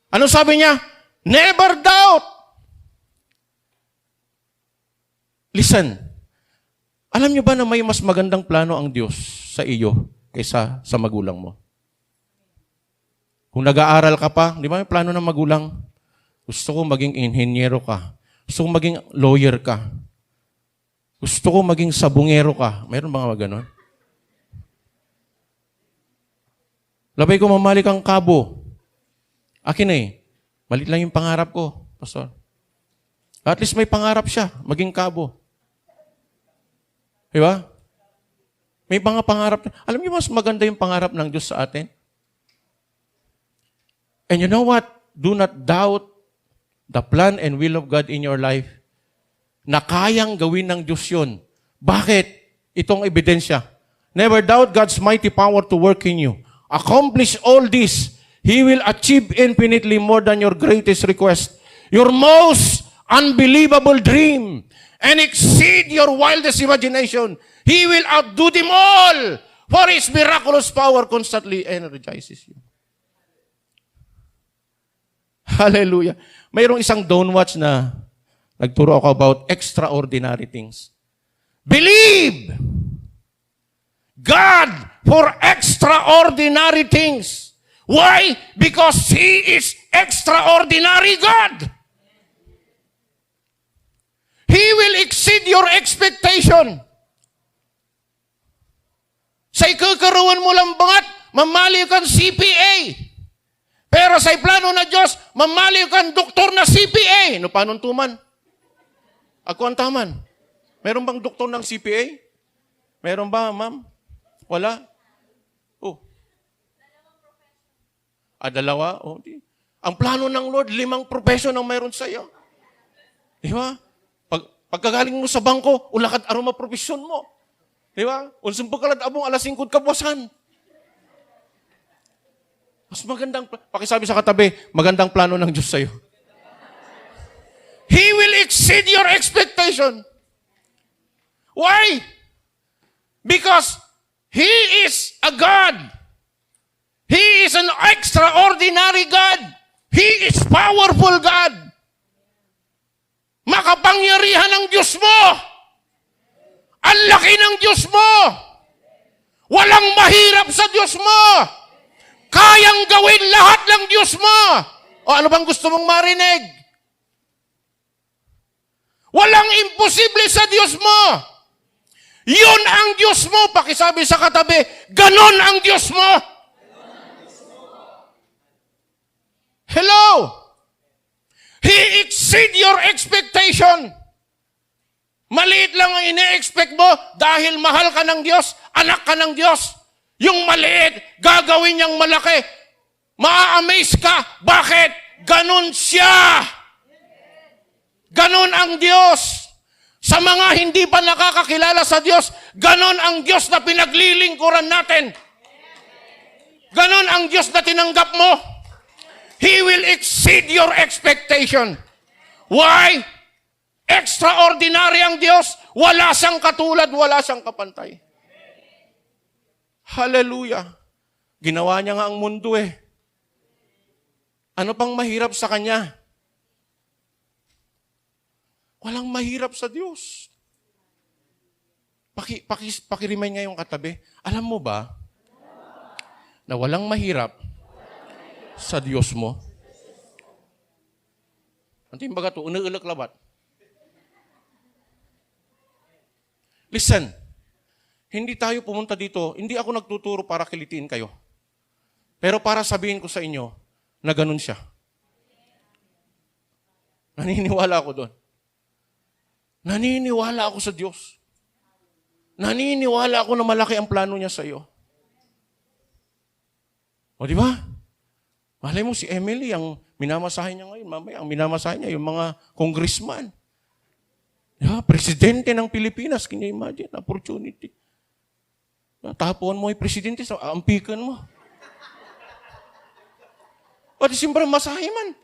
Ano sabi niya? Never doubt. Listen, alam niyo ba na may mas magandang plano ang Diyos sa iyo kaysa sa magulang mo? Kung nag-aaral ka pa, di ba may plano ng magulang? Gusto ko maging inhenyero ka. Gusto ko maging lawyer ka. Gusto ko maging sabungero ka. Mayroon ba nga ganon? Labay ko mamali kang kabo. Akin malit lang yung pangarap ko, Pastor. At least may pangarap siya, maging kabo. Di ba? May mga pangarap. Alam niyo mas maganda yung pangarap ng Diyos sa atin? And you know what? Do not doubt the plan and will of God in your life na kayang gawin ng Diyos yun. Bakit? Itong ebidensya. Never doubt God's mighty power to work in you. Accomplish all this. He will achieve infinitely more than your greatest request, your most unbelievable dream, and exceed your wildest imagination. He will outdo them all, for His miraculous power constantly energizes you. Hallelujah. Mayroong isang Downwatch na nagturo ako about extraordinary things. Believe God for extraordinary things. Why? Because He is extraordinary God. He will exceed your expectation. Sa ikakaroon mo lang bangat, mamali kang CPA. Pero sa plano na Diyos, mamali kang doktor na CPA. No, paano tuman? Ako ang taman. Meron bang doktor ng CPA? Meron ba, ma'am? Wala? Oh. Dalawa? Oh, di. Ang plano ng Lord, 5 profession ang mayroon sa iyo. Di ba? Pagkagaling mo sa bangko, ulakad aroma profesyon mo. Di ba? Unsang pagkalad abong alas 5 kabuwasan. Mas magandang, pakisabi sa katabi, magandang plano ng Diyos sa iyo. He will exceed your expectation. Why? Because He is a God. He is an extraordinary God. He is powerful God. Makapangyarihan ng Diyos mo. Ang laki ng Diyos mo. Walang mahirap sa Diyos mo. Kayang gawin lahat ng Diyos mo. O ano bang gusto mong marinig? Walang imposible sa Diyos mo. Yun ang Diyos mo. Pakisabi sa katabi, ganon ang Diyos mo. Hello? He exceed your expectation. Maliit lang ang ine-expect mo dahil mahal ka ng Diyos, anak ka ng Diyos. Yung maliit, gagawin niyang malaki. Ma-amaze ka. Bakit? Ganon siya. Ganon ang Diyos. Sa mga hindi pa nakakakilala sa Diyos, ganon ang Diyos na pinaglilingkuran natin. Ganon ang Diyos na tinanggap mo. He will exceed your expectation. Why? Extraordinary ang Diyos. Wala siyang katulad, wala siyang kapantay. Hallelujah. Ginawa niya nga ang mundo eh. Ano pang mahirap sa Kanya? Walang mahirap sa Diyos. Pakiremind nga yung katabi. Alam mo ba na walang mahirap sa Diyos mo? Anting baga to, unag-ulak labat. Listen, hindi tayo pumunta dito, hindi ako nagtuturo para kilitiin kayo. Pero para sabihin ko sa inyo na ganun siya. Naniniwala ako doon. Naniniwala ako sa Diyos. Naniniwala ako na malaki ang plano niya sa iyo. O di ba? Malay mo si Emily, ang minamasahin niya ngayon, mamaya ang minamasahin niya, yung mga congressman. Yeah, presidente ng Pilipinas, can you imagine? Opportunity. Tapuan mo yung presidente, ampikan mo. O di simbra masahe man.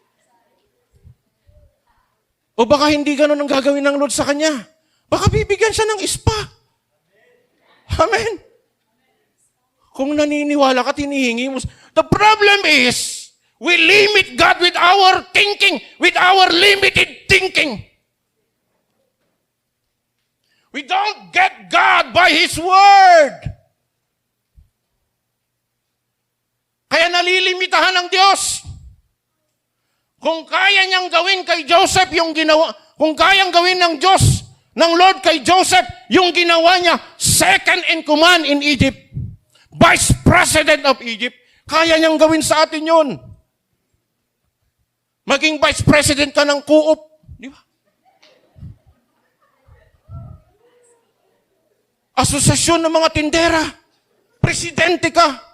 O baka hindi ganun ang gagawin ng Lord sa kanya. Baka bibigyan siya ng spa. Amen. Kung naniniwala ka, tinihingi mo. The problem is, we limit God with our thinking, with our limited thinking. We don't get God by His Word. Kaya nalilimitahan ng Diyos. Kung kaya niyang gawin kay Joseph yung ginawa, kung kayang gawin ng Diyos, ng Lord kay Joseph, yung ginawa niya, second in command in Egypt, Vice President of Egypt, kaya niyang gawin sa atin yun. Maging Vice President ka ng Coop, di ba? Asosasyon ng mga tindera, presidente ka.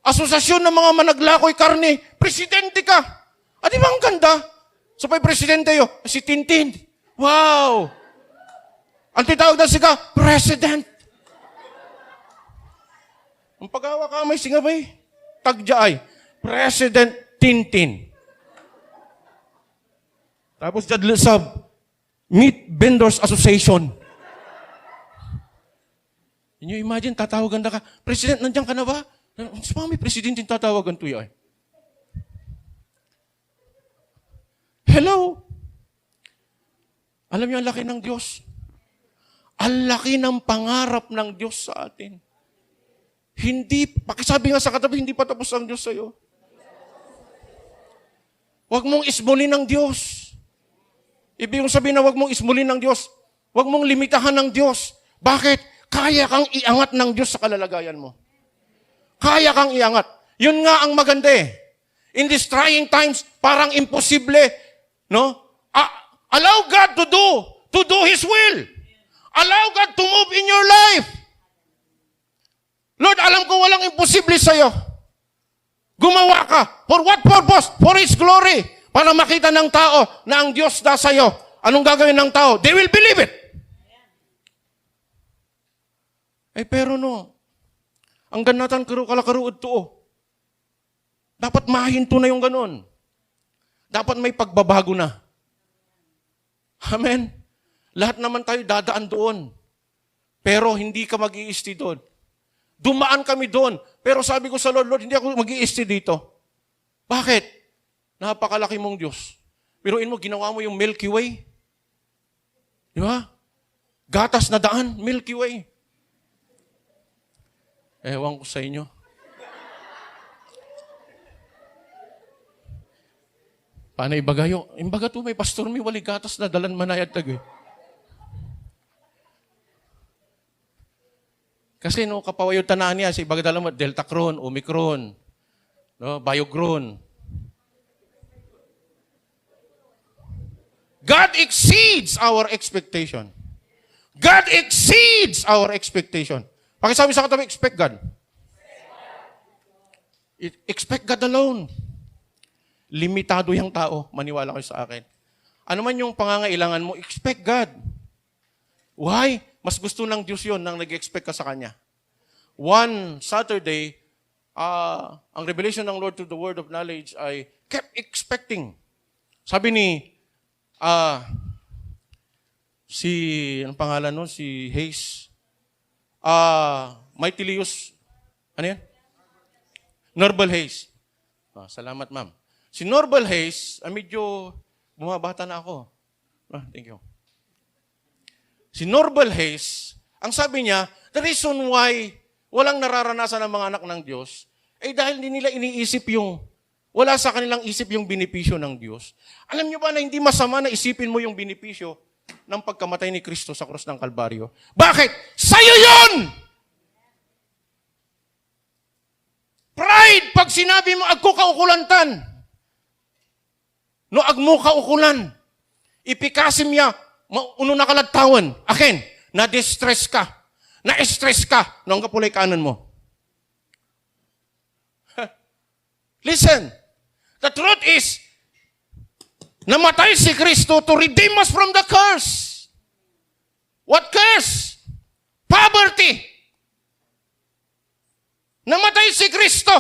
Asosasyon ng mga managlakoy karne, presidente ka. Di ba ang ganda? Sabay presidente yun, si Tintin. Wow! Ang titawag na siya, president. Ang pag-awa ka may singabay, tagjaay, President Tintin. Tapos dyan sa Meat Vendors Association. Can you imagine, tatawagan na ka, President, nandiyan ka na ba? Sa mga may presidente tatawagan to yan. Hello? Alam niyo, ang laki ng Diyos. Ang laki ng pangarap ng Diyos sa atin. Hindi, pakisabi nga sa katabi, hindi pa tapos ang Diyos sa'yo. Huwag mong ismulin ng Diyos. Ibig sabihin na huwag mong ismulin ng Diyos. Huwag mong limitahan ng Diyos. Bakit? Kaya kang iangat ng Diyos sa kalalagayan mo. Kaya kang iangat. Yun nga ang maganda eh. In these trying times, parang imposible, no? Allow God to do His will. Allow God to move in your life. Lord, alam ko walang imposible sa'yo. Gumawa ka. For what purpose? For His glory. Para makita ng tao na ang Diyos na sa'yo. Anong gagawin ng tao? They will believe it. Pero no, ang ganatan kalakaruod to. Dapat mahinto na yung ganun. Dapat may pagbabago na. Amen? Lahat naman tayo dadaan doon. Pero hindi ka mag-i-stay doon. Dumaan kami doon. Pero sabi ko sa Lord, Lord, hindi ako mag-i-stay dito. Bakit? Napakalaki mong Diyos. Biruin mo, ginawa mo yung Milky Way. Di ba? Gatas na daan, Milky Way. Ewan ko sa inyo. Paano ibagayo? Imbaga to may pastor may waligatas na dalan manayad tag. Kasi no kapawayo tanan niya si ibaga dalan mo Deltacron, Omicron, no, Biogron. God exceeds our expectation. God exceeds our expectation. Pakisabi sa katabi, expect God. Expect God alone. Limitado yung tao. Maniwala kayo sa akin. Ano man yung pangangailangan mo, expect God. Why? Mas gusto ng Diyos yun nang nag-expect ka sa Kanya. One Saturday, ang revelation ng Lord through the word of knowledge ay kept expecting. Sabi ni anong pangalan nun? Si Hayes. Maitilius, ano yan? Norbel Hayes. Salamat, ma'am. Si Norbel Hayes, medyo bumabata na ako. Thank you. Si Norbel Hayes, ang sabi niya, the reason why walang nararanasan ng mga anak ng Diyos, dahil hindi nila iniisip wala sa kanilang isip yung benepisyo ng Diyos. Alam niyo ba na hindi masama na isipin mo yung benepisyo ng pagkamatay ni Kristo sa krus ng Kalbaryo? Bakit? Sa'yo yun! Pride, pag sinabi mo, agko kaukulantan. No, agmo kaukulan. Ipikasim niya, uno na kaladtawan. Akin, na-distress ka. Na-stress ka. No, ang kapulay kanan mo. Listen, the truth is, namatay si Kristo to redeem us from the curse. What curse? Poverty. Namatay si Kristo.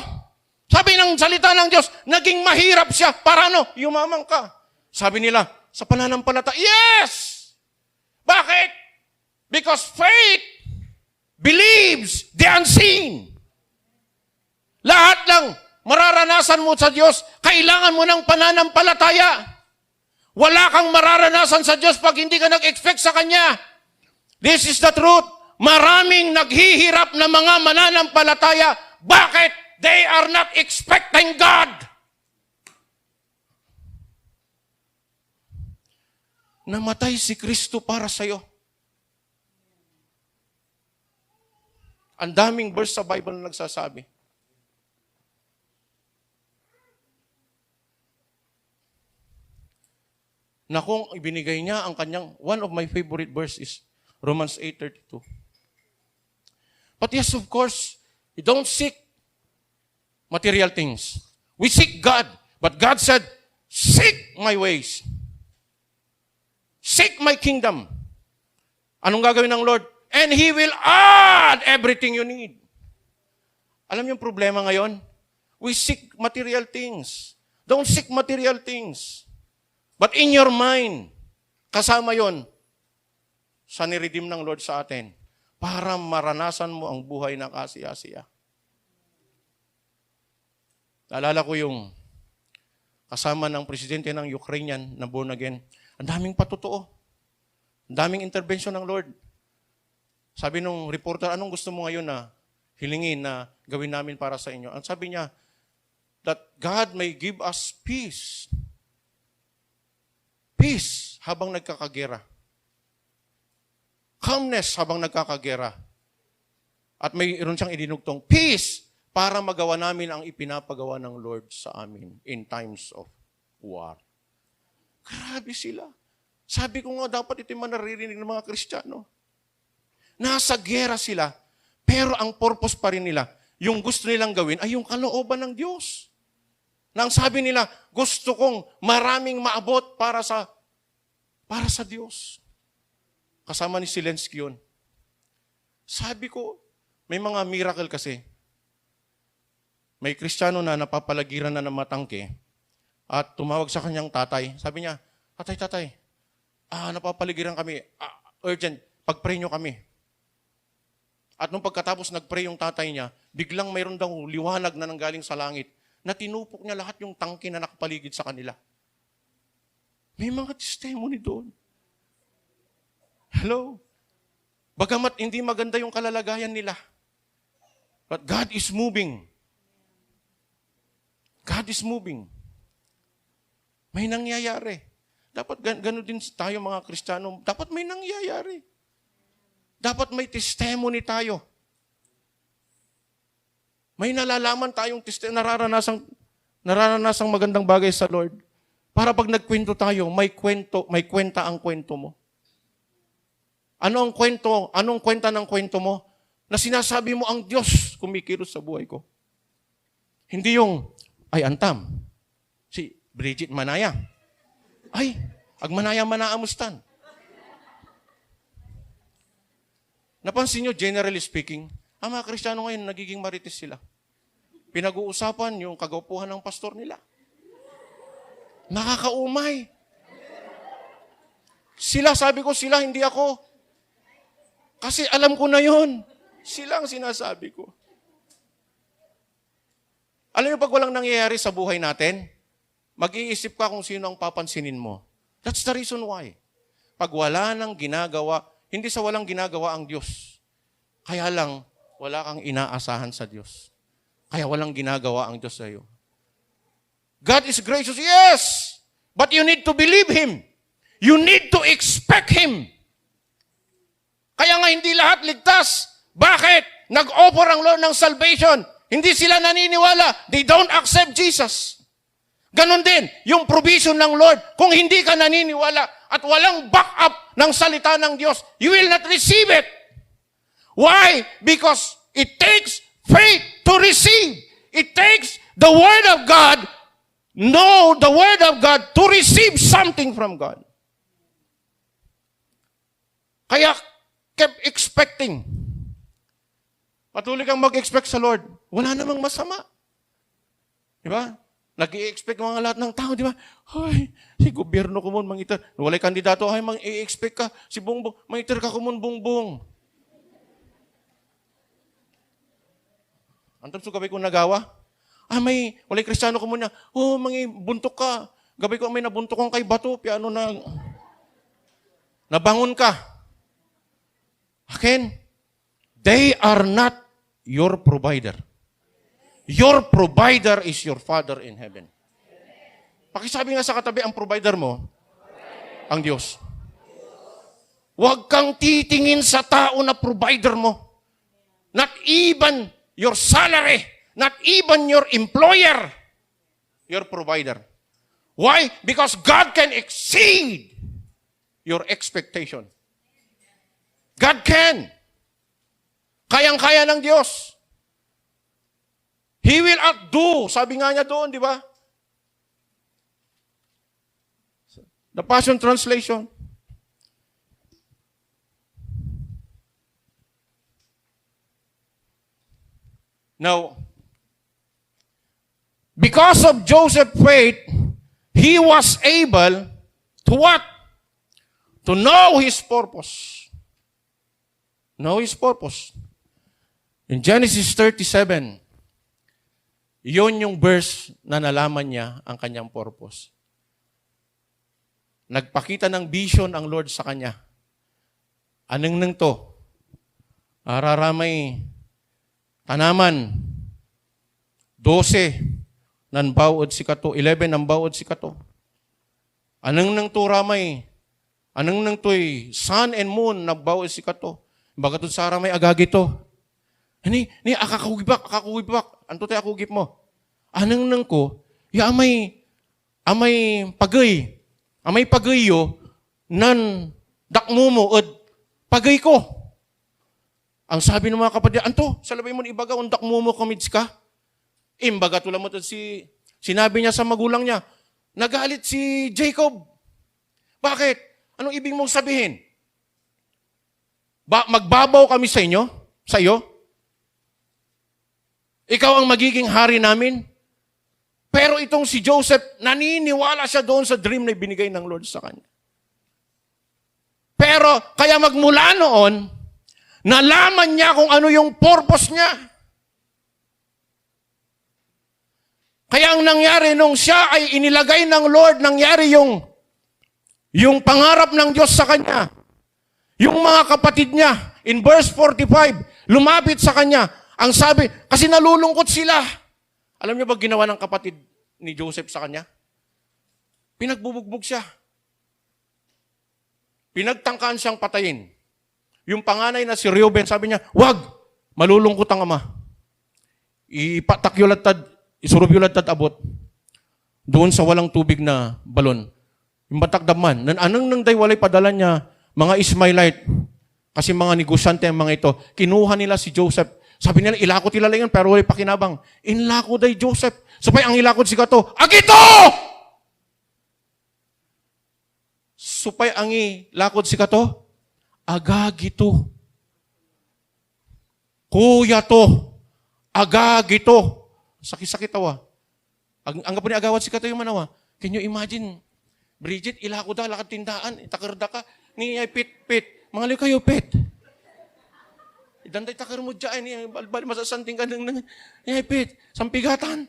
Sabi ng salita ng Diyos, naging mahirap siya. Para yumaman ka. Sabi nila, sa pananampalataya, yes! Bakit? Because faith believes the unseen. Lahat lang mararanasan mo sa Diyos, kailangan mo ng pananampalataya. Wala kang mararanasan sa Diyos pag hindi ka nag-expect sa Kanya. This is the truth. Maraming naghihirap na mga mananampalataya. Bakit? They are not expecting God. Namatay si Kristo para sa'yo. Ang daming verse sa Bible na nagsasabi. Na kung ibinigay niya ang kanyang, one of my favorite verse is Romans 8:32. But yes, of course, we don't seek material things. We seek God. But God said, seek my ways. Seek my kingdom. Anong gagawin ng Lord? And He will add everything you need. Alam niyo yung problema ngayon? We seek material things. Don't seek material things. But in your mind, kasama yon sa niredeem ng Lord sa atin para maranasan mo ang buhay na kasiya-siya. Naalala ko yung kasama ng presidente ng Ukrainian na born again. Ang daming patotoo. Ang daming intervention ng Lord. Sabi nung reporter, anong gusto mo ngayon na hilingin na gawin namin para sa inyo? Ang sabi niya, that God may give us peace. Peace habang nagkakagera. Calmness habang nagkakagera. At mayroon siyang idinugtong, peace para magawa namin ang ipinapagawa ng Lord sa amin in times of war. Grabe sila. Sabi ko nga, dapat ito yung naririnig ng mga Kristiyano. Nasa gera sila, pero ang purpose pa rin nila, yung gusto nilang gawin ay yung kalooban ng Diyos. Nang sabi nila, gusto kong maraming maabot para sa Diyos. Kasama ni Zelensky yun. Sabi ko, may mga miracle kasi. May Kristiyano na napapalagiran na ng matangke at tumawag sa kanyang tatay. Sabi niya, tatay, napapaligiran kami. Urgent, pag-pray nyo kami. At nung pagkatapos nag-pray yung tatay niya, biglang mayroon daw liwanag na nanggaling sa langit na tinupok niya lahat yung tangke na nakapaligid sa kanila. May mga testimony doon. Hello? Bagamat hindi maganda yung kalalagayan nila. But God is moving. God is moving. May nangyayari. Dapat gano'n din tayo mga Kristiyano. Dapat may nangyayari. Dapat may testimony tayo. May nalalaman tayong naranasang magandang bagay sa Lord. Para pag nagkwento tayo, may kwenta ang kwento mo. Ano ang kwento? Anong kwenta ng kwento mo? Na sinasabi mo ang Diyos kumikilos sa buhay ko. Hindi yung, ay antam, si Bridget Manaya. Ay, agmanaya manaamustan. Napansin nyo, generally speaking, ang mga Kristiyano ngayon, nagiging marites sila. Pinag-uusapan yung kagwapuhan ng pastor nila. Nakakaumay. Sila, sabi ko, sila, hindi ako. Kasi alam ko na yun. Sila ang sinasabi ko. Alam niyo, pag walang nangyayari sa buhay natin, mag-iisip ka kung sino ang papansinin mo. That's the reason why. Pag wala nang ginagawa, hindi sa walang ginagawa ang Diyos. Kaya lang, wala kang inaasahan sa Diyos. Kaya walang ginagawa ang Diyos sa iyo. God is gracious, yes! But you need to believe Him. You need to expect Him. Kaya nga hindi lahat ligtas. Bakit? Nag-offer ang Lord ng salvation. Hindi sila naniniwala. They don't accept Jesus. Ganon din, yung provision ng Lord. Kung hindi ka naniniwala at walang backup ng salita ng Diyos, you will not receive it. Why? Because it takes faith to receive. It takes the Word of God, the Word of God, to receive something from God. Kaya, kept expecting. Patuloy kang mag-expect sa Lord. Wala namang masama. Di ba? Nag-i-expect mga lahat ng tao, di ba? Ay, si gobyerno ko mo, mangitar. Walay kandidato, ay, mang-i-expect ka. Si Bongbong, mangitar ka ko mo, Bongbong. Antam so gabay ko nagawa? Walay Kristiyano ko muna. Buntok ka. Gabay ko, may nabuntok kong kay bato. Piano na, nabangon ka. Again, they are not your provider. Your provider is your Father in heaven. Pakisabi nga sa katabi, ang provider mo, ang Diyos. Huwag kang titingin sa tao na provider mo. Not even your salary, not even your employer, your provider. Why? Because God can exceed your expectation. God can. Kayang-kaya ng Diyos. He will outdo. Sabi nga niya doon, di ba? The Passion Translation. Now, because of Joseph's faith, he was able to what? To know his purpose. Know his purpose. In Genesis 37, yun yung verse na nalaman niya ang kanyang purpose. Nagpakita ng vision ang Lord sa kanya. Anong nang to? Araramay tanaman. 12 nan bawod si kato. 11 nan bawod si kato. Anong nang to ramay? Anong nang to'y sun and moon nagbawod si kato. Baga to sa ramay agagi to. Ni akakugibak. Anto tayo akugip mo? Anong nang ko, amay pagay. Amay pagayo, nan dakmo mo, pagay ko. Ang sabi ng mga kapatid, anto, salabay mo na ibaga, dakmo mo kamids ka. Imbaga tula mo sinabi niya sa magulang niya, nagalit si Jacob. Bakit? Anong ibig mong sabihin? Magbabaw kami sa inyo? Sa iyo? Ikaw ang magiging hari namin? Pero itong si Joseph, naniniwala siya doon sa dream na binigay ng Lord sa kanya. Pero, kaya magmula noon, nalaman niya kung ano yung purpose niya. Kaya ang nangyari nung siya ay inilagay ng Lord, nangyari yung pangarap ng Diyos sa kanya. Yung mga kapatid niya, in verse 45, lumapit sa kanya, ang sabi, kasi nalulungkot sila. Alam niyo ba ginawa ng kapatid ni Joseph sa kanya? Pinagbubugbog siya. Pinagtangkaan siyang patayin. Yung panganay na si Reuben, sabi niya, wag, malulungkot ang ama. Ipatakyulatad, isurubyulatad abot. Doon sa walang tubig na balon. Yung batagdaman, anong nang daywalay padala niya, mga Ismailite, kasi mga negosyante ang mga ito, kinuha nila si Joseph. Sabi nila, ilakot nila lang yun, pero wala pakinabang. Inlakot ay Joseph. Supay ang ilakot si Kato, agito! Supay ang ilakot si Kato, agagito. Kuya to, agagito. Sakit-sakit tawa. Ang po ni agawat si Kato yung manawa. Can you imagine? Bridget, ilako da, lakad tindaan, itakarda ka, ni pit. Mga liw kayo, pit. Idanday takar mo dyan, balbal, masasanting ka ng pit. Sampigatan.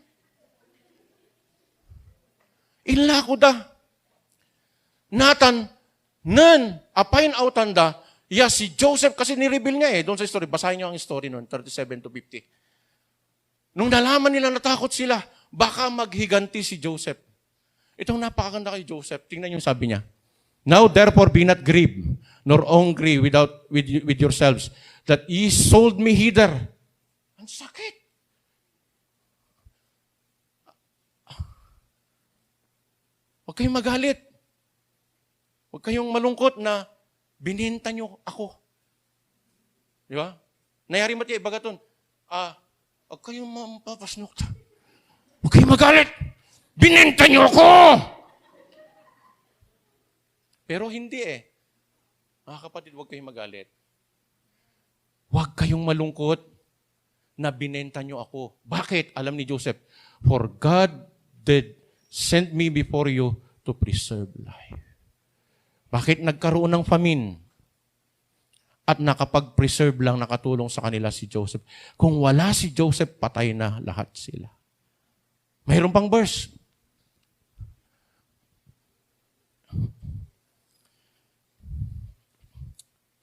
Ilako da. Nathan, apain outan da, si Joseph, kasi nireveal niya doon sa story. Basahin niyo ang story noon, 37 to 50. Nung nalaman nila, natakot sila, baka maghiganti si Joseph. Itong napakaganda kay Joseph. Tingnan yung sabi niya. Now therefore be not grieved, nor angry with yourselves, that ye sold me hither. Ang sakit. Huwag kayong magalit. Huwag kayong malungkot na bininta niyo ako. Di ba? Nayari mati, bagaton. Huwag kayong mapapasnok. Huwag kayong magalit. Bininta niyo ako! Pero hindi Mga kapatid, huwag kayong magalit. Huwag kayong malungkot na binenta niyo ako. Bakit? Alam ni Joseph, for God did send me before you to preserve life. Bakit nagkaroon ng famine? At nakapag-preserve lang, nakatulong sa kanila si Joseph. Kung wala si Joseph, patay na lahat sila. Mayroon pang verse.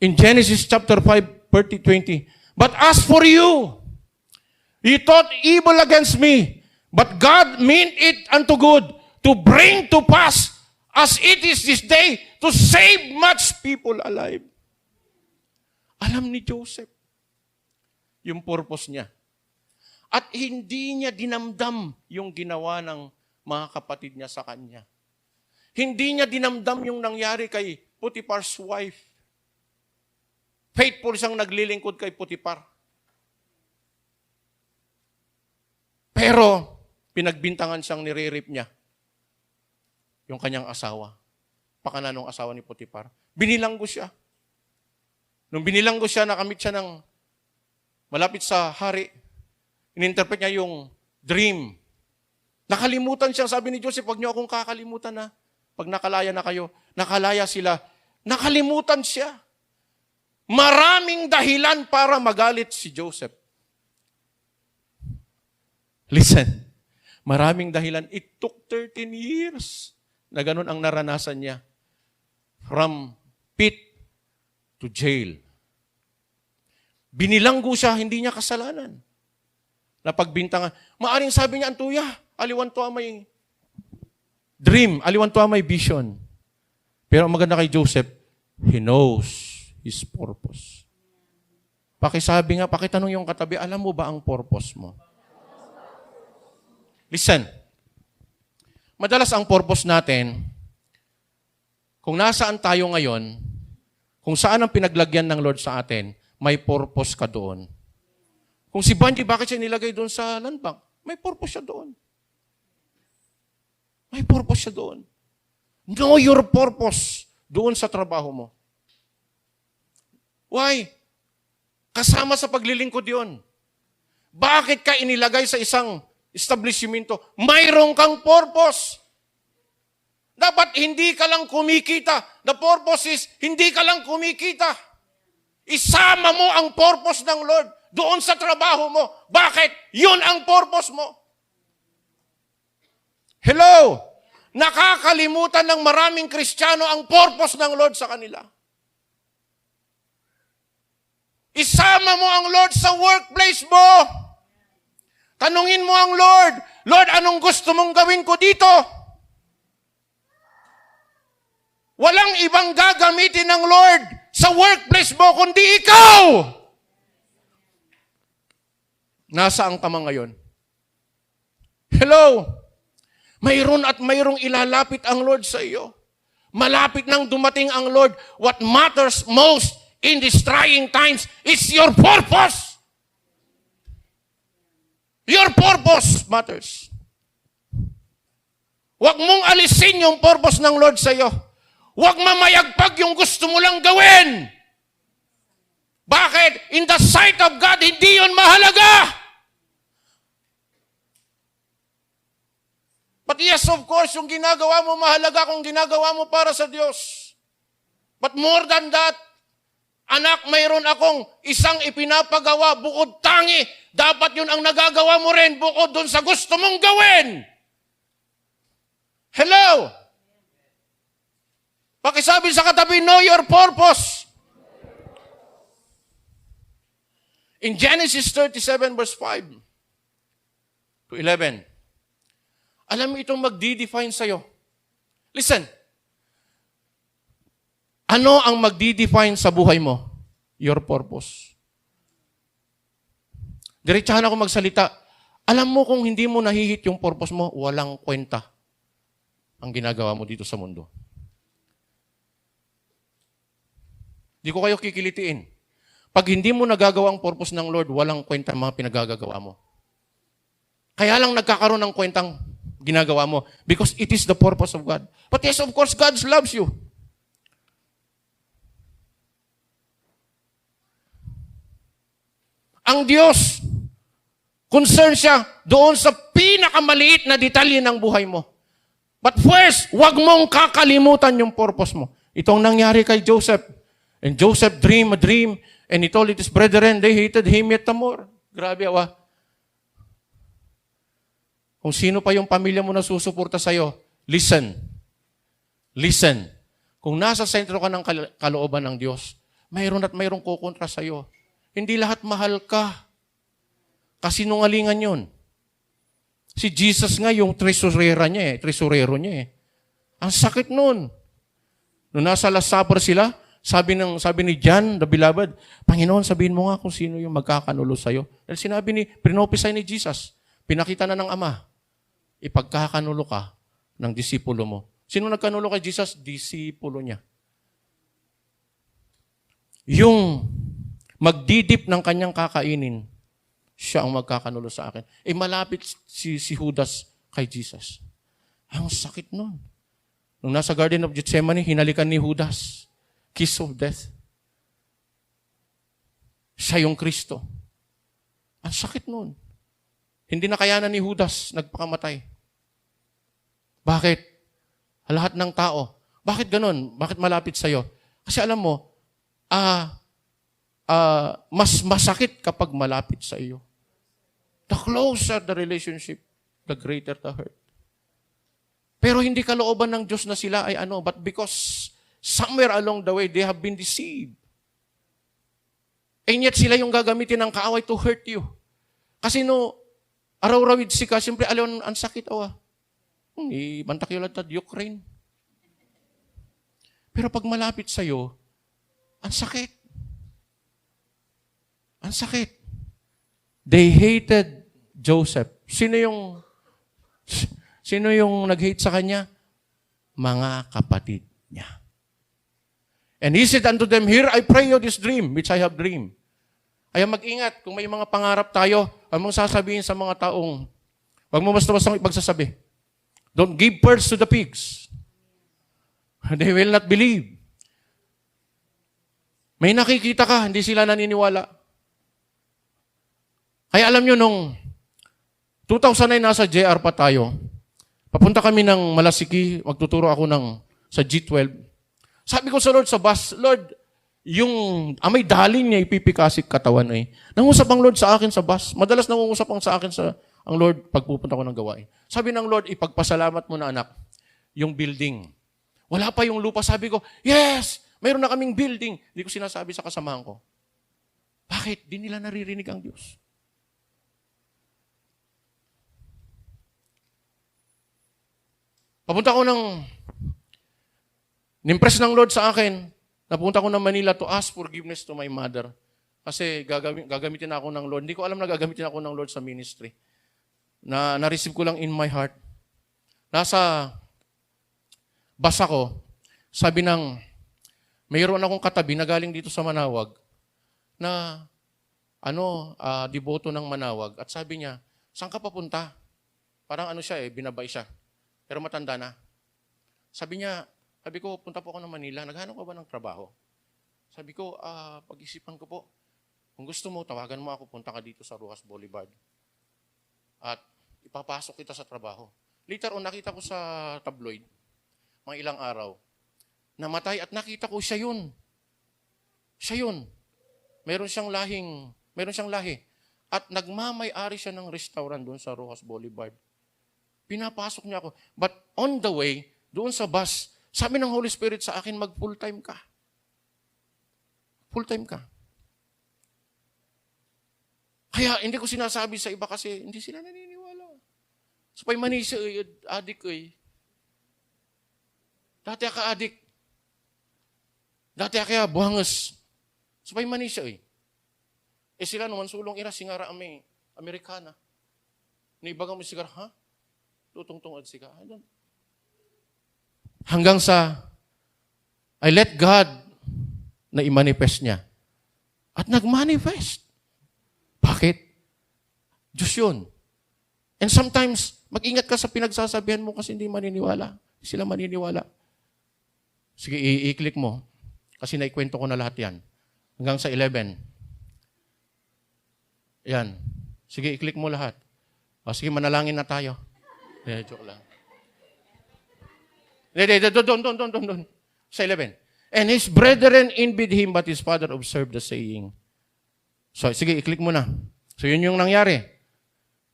In Genesis chapter 5, 20. But as for you, you thought evil against me, but God meant it unto good, to bring to pass, as it is this day, to save much people alive. Alam ni Joseph yung purpose niya. At hindi niya dinamdam yung ginawa ng mga kapatid niya sa kanya. Hindi niya dinamdam yung nangyari kay Potiphar's wife. Faithful siyang naglilingkod kay Potiphar. Pero, pinagbintangan siyang nire-rape niya. Yung kanyang asawa. Pakananong asawa ni Potiphar. Binilanggo siya. Nung binilanggo siya, nakamit siya ng malapit sa hari. Ininterpret niya yung dream. Nakalimutan siya. Sabi ni Joseph, huwag niyo akong kakalimutan na. Pag nakalaya na kayo, nakalaya sila. Nakalimutan siya. Maraming dahilan para magalit si Joseph. Listen, maraming dahilan. It took 13 years na ganun ang naranasan niya. From pit to jail. Binilanggo siya, hindi niya kasalanan. Napagbintangan. Maaring sabi niya, Antuya, aliwan to may dream, aliwan to may vision. Pero ang maganda kay Joseph, he knows his purpose. Pakisabi nga, pakitanong yung katabi, alam mo ba ang purpose mo? Listen, madalas ang purpose natin, kung nasaan tayo ngayon, kung saan ang pinaglagyan ng Lord sa atin, may purpose ka doon. Kung si Banji, bakit siya nilagay doon sa land bank? May purpose siya doon. May purpose siya doon. Know your purpose doon sa trabaho mo. Why? Kasama sa paglilingkod yun. Bakit ka inilagay sa isang establishmento? Mayroon kang purpose. Dapat hindi ka lang kumikita. The purpose is, hindi ka lang kumikita. Isama mo ang purpose ng Lord doon sa trabaho mo. Bakit? Yun ang purpose mo. Hello? Nakakalimutan ng maraming Kristiyano ang purpose ng Lord sa kanila. Isama mo ang Lord sa workplace mo. Tanungin mo ang Lord, Lord, anong gusto mong gawin ko dito? Walang ibang gagamitin ng Lord sa workplace mo kundi ikaw. Nasaan ka man ngayon? Hello? Mayroon at mayroong ilalapit ang Lord sa iyo. Malapit nang dumating ang Lord. What matters most in these trying times is your purpose. Your purpose matters. Huwag mong alisin yung purpose ng Lord sa iyo. Huwag mamayagpag yung gusto mo lang gawin. Bakit? In the sight of God, hindi yun mahalaga. But yes, of course, yung ginagawa mo mahalaga kung ginagawa mo para sa Diyos. But more than that, anak, mayroon akong isang ipinapagawa bukod tangi. Dapat yun ang nagagawa mo rin bukod dun sa gusto mong gawin. Hello? Pakisabi sa katabi, know your purpose. In Genesis 37 verse 5 to 11, alam mo itong magdi-define sa'yo. Listen, ano ang magdi-define sa buhay mo? Your purpose. Diretsahan ako magsalita. Alam mo kung hindi mo nahihit yung purpose mo, walang kwenta ang ginagawa mo dito sa mundo. Di ko kayo kikilitiin. Pag hindi mo nagagawa ang purpose ng Lord, walang kwenta ang mga pinagagagawa mo. Kaya lang nagkakaroon ng kwentang ginagawa mo because it is the purpose of God. But yes, of course, God loves you. Ang Diyos, concern siya doon sa pinakamaliit na detalye ng buhay mo. But first, huwag mong kakalimutan yung purpose mo. Itong nangyari kay Joseph. And Joseph dreamed a dream, and he told it his brethren, they hated him yet the more. Grabe, awa. Kung sino pa yung pamilya mo na susuporta sa'yo, listen. Listen. Kung nasa sentro ka ng kalooban ng Diyos, mayroon at mayroong kukontra sa'yo. Hindi lahat mahal ka. Kasinungalingan yun. Si Jesus nga yung tresurero niya eh. Ang sakit nun. Nung nasa Last Supper sila, sabi ni John, the beloved, Panginoon, sabihin mo nga kung sino yung magkakanulo sa'yo. Dahil pinopisay ni Jesus, pinakita na ng Ama, ipagkakanulo ka ng disipulo mo. Sino nagkanulo kay Jesus? Disipulo niya. Yung magdidip ng kanyang kakainin, siya ang magkakanulo sa akin. Malapit si Judas kay Jesus. Ang sakit nun. Nung nasa Garden of Gethsemane, hinalikan ni Judas. Kiss of death. Siya yung Kristo. Ang sakit nun. Hindi na kayanan ni Judas, nagpakamatay. Bakit? Lahat ng tao. Bakit ganun? Bakit malapit sa'yo? Kasi alam mo, mas masakit kapag malapit sa iyo. The closer the relationship, the greater the hurt. Pero hindi kalooban ng Diyos na sila ay but because somewhere along the way, they have been deceived. And yet sila yung gagamitin ng kaaway to hurt you. Kasi araw-rawid si ka, siyempre alon ang sakit awa. Bantakyulat at Ukraine. Pero pag malapit sa'yo, ang sakit. Ang sakit. They hated Joseph. Sino yung nag-hate sa kanya? Mga kapatid niya. And he said unto them, Here I pray you this dream, which I have dreamed. Kaya mag-ingat, kung may mga pangarap tayo, huwag mong sasabihin sa mga taong, huwag mo basta-basta ipagsasabi. Don't give birth to the pigs. They will not believe. May nakikita ka, hindi sila naniniwala. Kaya alam nyo, nung 2009 nasa JR pa tayo, papunta kami ng Malasiki, magtuturo ako sa G12. Sabi ko sa Lord sa bus, Lord, yung amay daling niya ipipikasik katawan eh. Nangusap ang Lord sa akin sa bus. Madalas nangungusap sa akin ang Lord pag pupunta ko ng gawain. Sabi ng Lord, ipagpasalamat mo na anak, yung building. Wala pa yung lupa. Sabi ko, yes, mayroon na kaming building. Hindi ko sinasabi sa kasamahan ko. Bakit? Di nila naririnig ang Diyos. Papunta ko ng Nimpress ng Lord sa akin. Napunta ko ng Manila to ask forgiveness to my mother. Kasi gagamitin ako ng Lord. Hindi ko alam na gagamitin ako ng Lord sa ministry. Na-receive ko lang in my heart. Nasa bus ako, sabi ng, mayroon akong katabi na galing dito sa Manawag na deboto ng Manawag. At sabi niya, saan ka papunta? Parang siya binabay siya. Pero matanda na. Sabi ko, punta po ako ng Manila. Naghanap ka ba ng trabaho? Sabi ko, pag-isipan ko po. Kung gusto mo, tawagan mo ako, punta ka dito sa Rojas Boulevard. At ipapasok kita sa trabaho. Later on, nakita ko sa tabloid, mga ilang araw, namatay at nakita ko siya yun. Siya yun. Meron siyang lahi. At nagmamay-ari siya ng restaurant doon sa Rojas Boulevard. Pinapasok niya ako. But on the way, doon sa bus, sabi ng Holy Spirit sa akin, mag-full-time ka. Full-time ka. Kaya hindi ko sinasabi sa iba kasi hindi sila naniniwala. Supay manisa, adik Dati ka adik. Dati kaya buhangas. Supay manisa sila naman sulong ira singara Amerikana. Nibagang mo sigar, ha? Tutungtong at siga. Hanggang sa I let God na i-manifest niya. At nag-manifest. Bakit? Diyos yun. And sometimes, mag-ingat ka sa pinagsasabihan mo kasi hindi maniniwala. Sila maniniwala. Sige, i-click mo. Kasi naikwento ko na lahat yan. Hanggang sa 11. Yan. Sige, i-click mo lahat. Sige, manalangin na tayo. Joke lang. Doon. Sa 11. And his brethren envied him, but his father observed the saying. So, sige, i-click mo na. So, yun yung nangyari.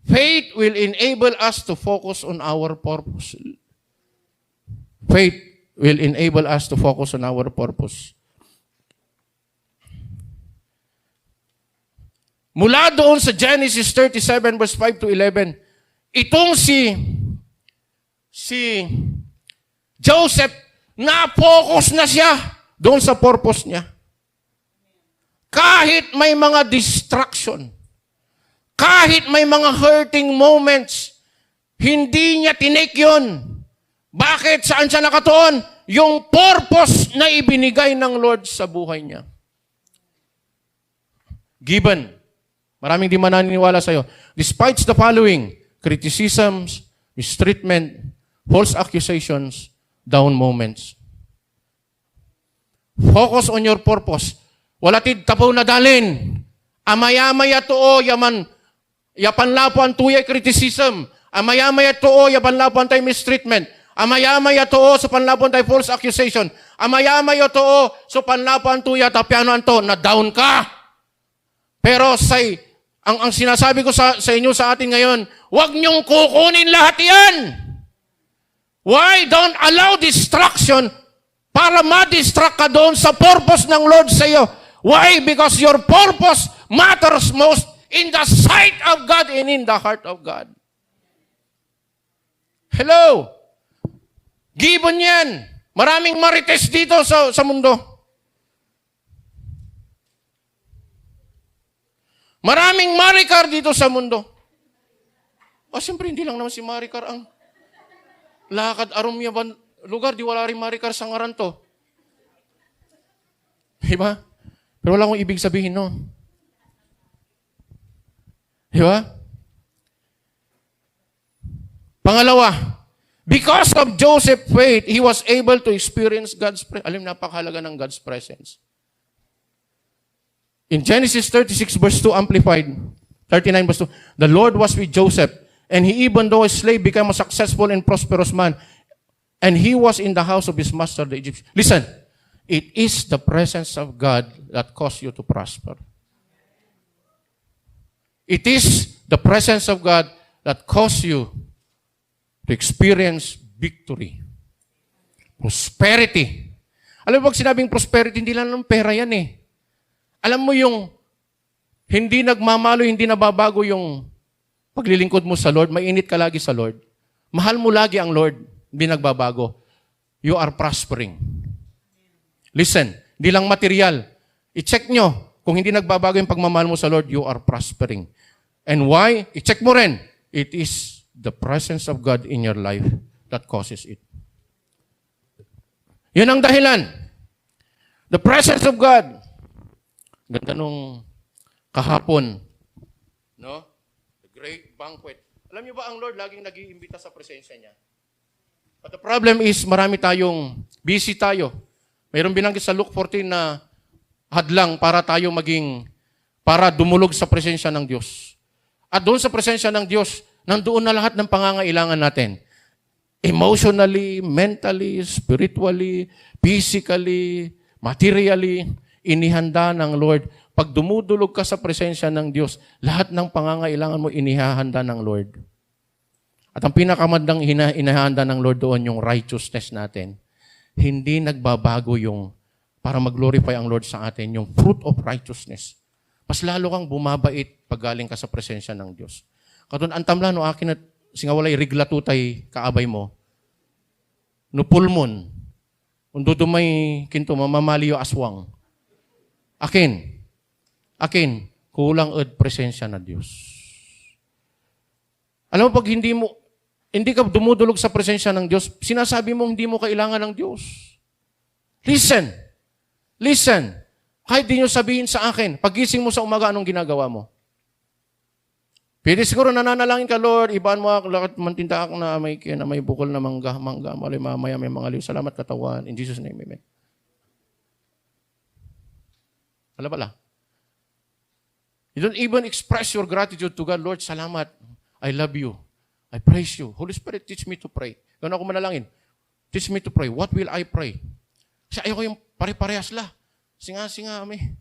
Faith will enable us to focus on our purpose. Faith will enable us to focus on our purpose. Mula doon sa Genesis 37 verse 5 to 11, itong si Joseph, na-focus na siya doon sa purpose niya. Kahit may mga distraction, kahit may mga hurting moments, hindi niya tinake yun. Bakit? Saan siya nakatuon? Yung purpose na ibinigay ng Lord sa buhay niya. Given. Maraming di mananiniwala sa'yo. Despite the following, criticisms, mistreatment, false accusations, down moments. Focus on your purpose. Walatid tapaw na dalin. Amaya-maya too, yapan lapuan tuyay criticism. Amaya-maya too, yapan lapuan tayo mistreatment. Amaya-maya too, sa panlapuan tayo false accusation. Amaya-maya too, sa panlapuan tuya, tapyanuan to, na down ka. Pero ang sinasabi ko sa inyo sa atin ngayon, huwag niyong kukunin lahat yan. Why? Don't allow distraction para ma-distract ka doon sa purpose ng Lord sa iyo. Why? Because your purpose matters most in the sight of God and in the heart of God. Hello? Given yan. Maraming marites dito sa mundo. Maraming Maricar dito sa mundo. Siyempre, hindi lang naman si Maricar ang lakad arum yaban lugar, di wala rin Maricar sa ngaran to. Diba? Pero wala akong ibig sabihin, no? Diba? Pangalawa, because of Joseph's faith, he was able to experience God's presence. Alam, napakahalaga ng God's presence. In Genesis 36 verse 2 amplified, 39 verse 2, the Lord was with Joseph, and he, even though a slave, became a successful and prosperous man, and he was in the house of his master, the Egyptian. Listen, it is the presence of God that caused you to prosper. It is the presence of God that caused you to experience victory. Prosperity. Alam mo, pag sinabing prosperity, hindi lang ng pera yan eh. Alam mo yung hindi nagmamalo, hindi nababago yung paglilingkod mo sa Lord, mainit ka lagi sa Lord. Mahal mo lagi ang Lord, hindi nagbabago. You are prospering. Listen, di lang material. I-check nyo. Kung hindi nagbabago yung pagmamahal mo sa Lord, you are prospering. And why? I-check mo rin. It is the presence of God in your life that causes it. Yan ang dahilan. The presence of God. Ganda nung kahapon. No? The great banquet. Alam niyo ba ang Lord laging nag-iimbita sa presensya niya? But the problem is, marami tayong, busy tayo. Mayroon binanggit sa Luke 14 na hadlang para tayo para dumulog sa presensya ng Diyos. At doon sa presensya ng Diyos, nandoon na lahat ng pangangailangan natin. Emotionally, mentally, spiritually, physically, materially, inihanda ng Lord. Pag dumudulog ka sa presensya ng Diyos, lahat ng pangangailangan mo inihahanda ng Lord. At ang pinakamandang inihahanda ng Lord doon, yung righteousness natin. Hindi nagbabago yung para mag-glorify ang Lord sa atin, yung fruit of righteousness. Mas lalo kang bumabait pag galing ka sa presensya ng Diyos. Katun antamla no akin at singawalay rigla tutay kaabay mo. No pulmon. Undo dumay kinto mamamaliyo aswang. Akin, kulang ed presensya na Diyos. Alam mo, pag hindi ka dumudulog sa presensya ng Diyos, sinasabi mo hindi mo kailangan ng Diyos. Listen. Kahit di nyo sabihin sa akin, pagising mo sa umaga, anong ginagawa mo? Pwede siguro nananalangin ka, Lord, ibaan mo ako, lakad mantinta ako na may bukol na mangga, mamaya may mga liw. Salamat katawan. In Jesus' name, amen. Pala. You don't even express your gratitude to God. Lord, salamat. I love you. I praise you. Holy Spirit, teach me to pray. Gano'n ako manalangin. Teach me to pray. What will I pray? Kasi ayoko yung pare-parehas la. Singa, may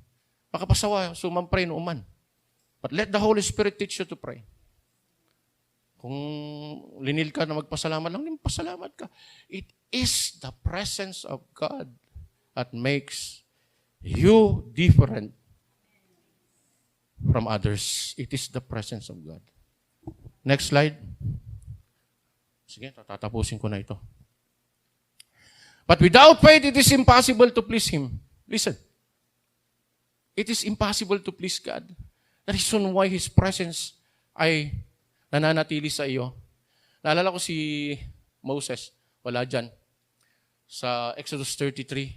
makapasawa, sumampray no uman. But let the Holy Spirit teach you to pray. Kung linil ka na magpasalamat lang, magpasalamat ka. It is the presence of God that makes you different from others. It is the presence of God. Next slide. Sige, tatapusin ko na ito. But without faith, it is impossible to please Him. Listen. It is impossible to please God. The reason why His presence ay nananatili sa iyo. Naalala ko si Moses, wala dyan. Sa Exodus 33,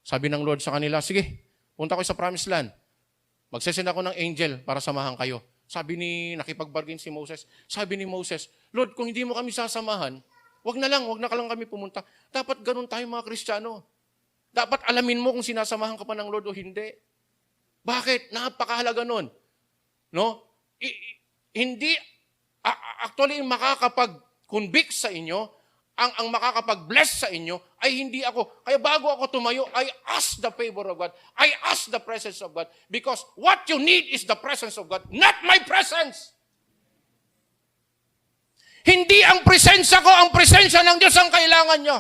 sabi ng Lord sa kanila, sige, punta ko sa promised land. Magsesend ako ng angel para samahan kayo. Nakipag-bargain si Moses. Sabi ni Moses, Lord, kung hindi mo kami sasamahan, wag na lang kami pumunta. Dapat ganun tayo mga Kristiyano. Dapat alamin mo kung sinasamahan ka pa ng Lord o hindi. Bakit? Napakahalaga nun. No? Hindi, actually, makakapag-convict sa inyo, ang makakapag-bless sa inyo, ay hindi ako. Kaya bago ako tumayo, I ask the favor of God. I ask the presence of God. Because what you need is the presence of God, not my presence. Hindi ang presensya ko, ang presensya ng Diyos ang kailangan nyo.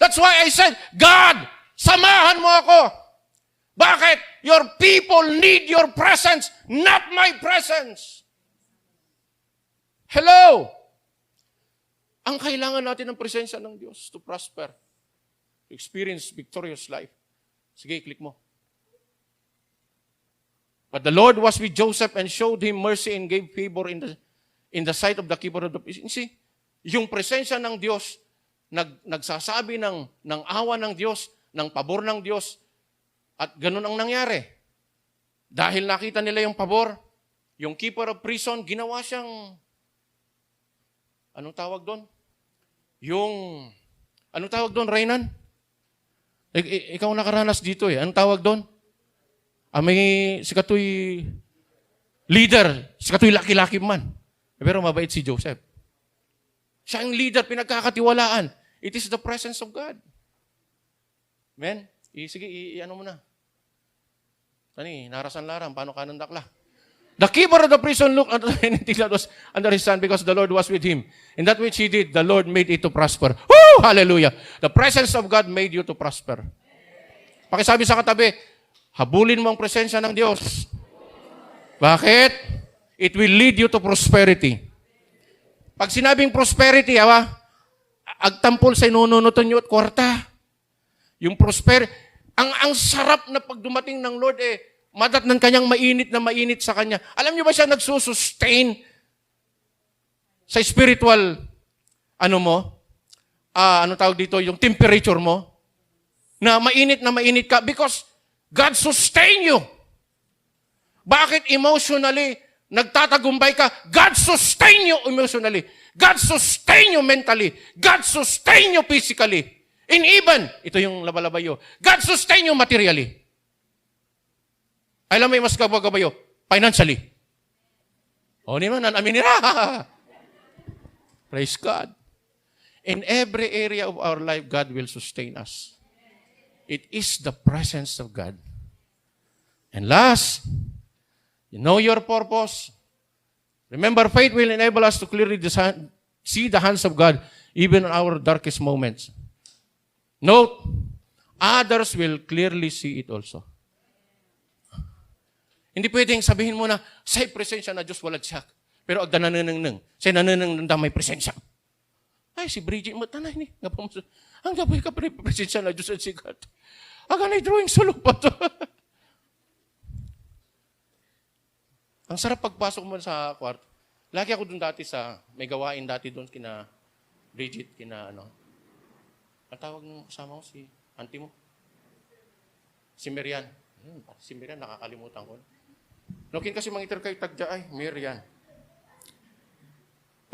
That's why I said, God, samahan mo ako. Bakit? Your people need your presence, not my presence. Hello? Ang kailangan natin ng presensya ng Diyos to prosper, to experience victorious life. Sige, click mo. But the Lord was with Joseph and showed him mercy and gave favor in the sight of the keeper of the prison. See, yung presensya ng Diyos, nagsasabi ng awa ng Diyos, ng pabor ng Diyos, at ganun ang nangyari. Dahil nakita nila yung pabor, yung keeper of prison, ginawa siyang, anong tawag doon? Anong tawag doon, Raynan? Ikaw nakaranas dito eh. Anong tawag doon? May sikatoy leader, sikatoy laki-laki man. Pero mabait si Joseph. Siya ang leader, pinagkakatiwalaan. It is the presence of God. Amen? Sige, ano mo na. Tani, narasan laram, paano kanan dakla? The keeper of the prison looked at anything that was under his hand because the Lord was with him. In that which he did, the Lord made it to prosper. Woo! Hallelujah! The presence of God made you to prosper. Pakisabi sa katabi, habulin mo ang presensya ng Diyos. Bakit? It will lead you to prosperity. Pag sinabing prosperity, agtampol sa inununutan nyo at kwarta. Yung prosperity, Ang sarap na pag dumating ng Lord, madatnan kanyang mainit na mainit sa kanya. Alam niyo ba siya nagsusustain sa spiritual, tawag dito, yung temperature mo? Na mainit ka because God sustain you. Bakit emotionally nagtatagumpay ka? God sustain you emotionally. God sustain you mentally. God sustain you physically. And even, ito yung labalabayo, God sustain you materially. Alam mo yung mas gabayo, financially. O, di man, amin nila. Praise God. In every area of our life, God will sustain us. It is the presence of God. And last, you know your purpose. Remember, faith will enable us to clearly see the hands of God even in our darkest moments. Note, others will clearly see it also. Hindi pwedeng sabihin mo na, say presensya na Diyos walag siya. Pero agda nananang, say nananang may presensya. Ay, si Bridget, matanay ni. Ang gabay ka presensya na Diyos at sigat. Aganay drawing sa lupa to. Ang sarap pagpasok mo sa kwarto. Lagi ako doon dati may gawain dati doon kina Bridget, ang tawag ng kasama ko, si auntie mo. Si Merian. Si Merian, nakakalimutan ko. Nukin kasi mangitir kayo tagda, ay, Merian.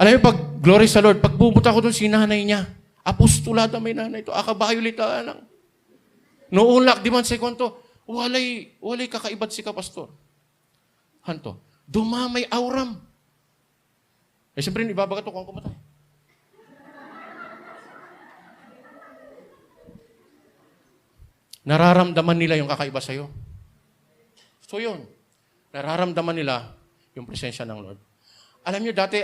Alam mo, pag glory sa Lord, pag bumuta ko doon si nanay niya, apostolada may nanay ito, akabayolita lang. Noulak, di man sekwento, walay kakaibat si kapastor. Hanto, dumamay auram. Siyempre, ibabagat ko kung kumatay. Nararamdaman nila yung kakaiba sa'yo. So yun, nararamdaman nila yung presensya ng Lord. Alam niyo dati,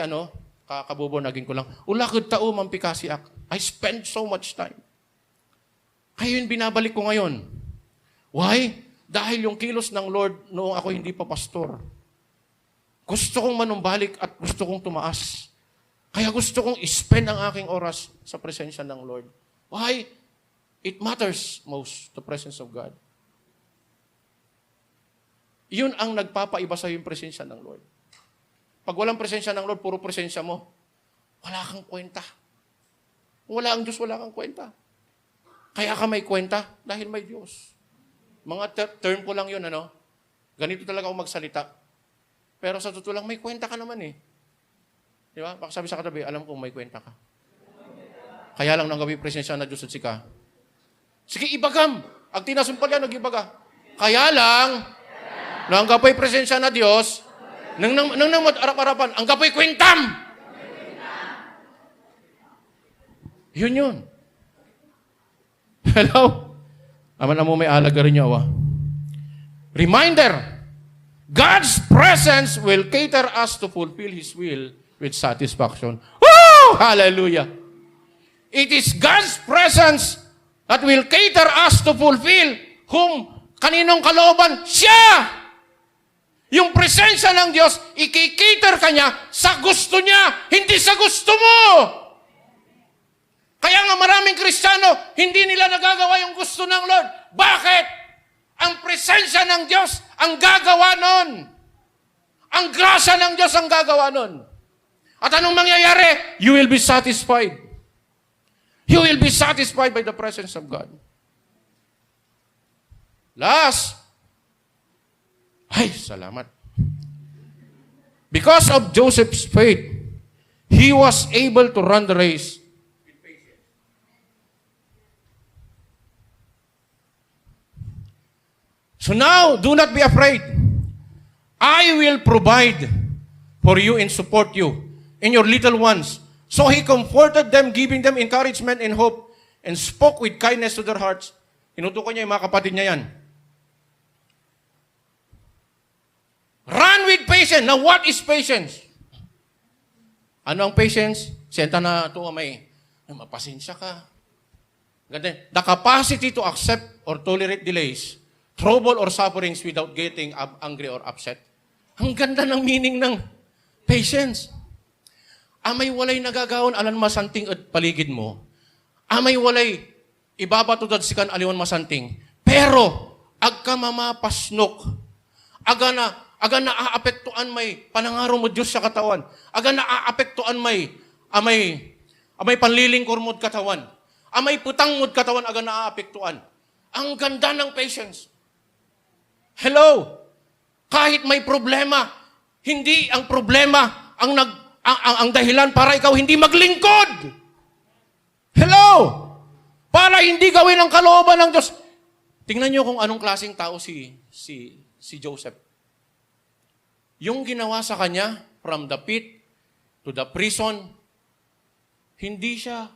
kakabobo, naging ko lang, ulakad tao, mampikasiak. I spent so much time. Kaya yun binabalik ko ngayon. Why? Dahil yung kilos ng Lord noong ako hindi pa pastor. Gusto kong manumbalik at gusto kong tumaas. Kaya gusto kong spend ang aking oras sa presensya ng Lord. Why? It matters most, the presence of God. Yun ang nagpapaiba sa yung presensya ng Lord. Pag walang presensya ng Lord, puro presensya mo, wala kang kwenta. Kung wala ang Diyos, wala kang kwenta. Kaya ka may kwenta dahil may Diyos. Mga term ko lang yun, Ganito talaga ako magsalita. Pero sa totoo lang, may kwenta ka naman eh. Di ba? Baka sabi sa katabi, alam kong may kwenta ka. Kaya lang nang gabi presensya na Diyos at sika. Sige, ibagam. Ang tinasumpal yan, nag-ibaga. Kaya lang, nang gapoy presensya na Diyos, nang arap-arapan, ang gapoy kwentam. Yun. Hello? Aman mo may alaga rin niyo, Reminder, God's presence will cater us to fulfill His will with satisfaction. Woo! Hallelujah! It is God's presence that will cater us to fulfill kaninong kalooban? Siya! Yung presensya ng Diyos, ikikater ka niya sa gusto niya, hindi sa gusto mo. Kaya nga maraming Kristiyano, hindi nila nagagawa yung gusto ng Lord. Bakit? Ang presensya ng Diyos ang gagawa nun. Ang grasya ng Diyos ang gagawa nun. At anong mangyayari? You will be satisfied. You will be satisfied by the presence of God. Last, salamat. Because of Joseph's faith, he was able to run the race. So now, do not be afraid. I will provide for you and support you and your little ones. So he comforted them, giving them encouragement and hope, and spoke with kindness to their hearts. Tinutukoy niya yung mga kapatid niya yan. Run with patience. Now, what is patience? Ano ang patience? Senta na ito mapasensya ka. Ganun. The capacity to accept or tolerate delays, trouble or sufferings without getting angry or upset. Ang ganda ng meaning ng patience. Amay walay nagagawon alan masanting at paligid mo. Amay walay ibabatudad sikan aliwan masanting. Pero, agka mamapasnok, aga na aapektuan may panangaro mo Diyos sa katawan. Aga na aapektuan amay panlilingkor mo't katawan. Amay putang mo't katawan, aga na aapektuan. Ang ganda ng patience. Hello! Kahit may problema, hindi ang problema ang dahilan para ikaw hindi maglingkod. Hello! Para hindi gawin ang kalooban ng Diyos. Tingnan niyo kung anong klaseng tao si Joseph. Yung ginawa sa kanya, from the pit to the prison, hindi siya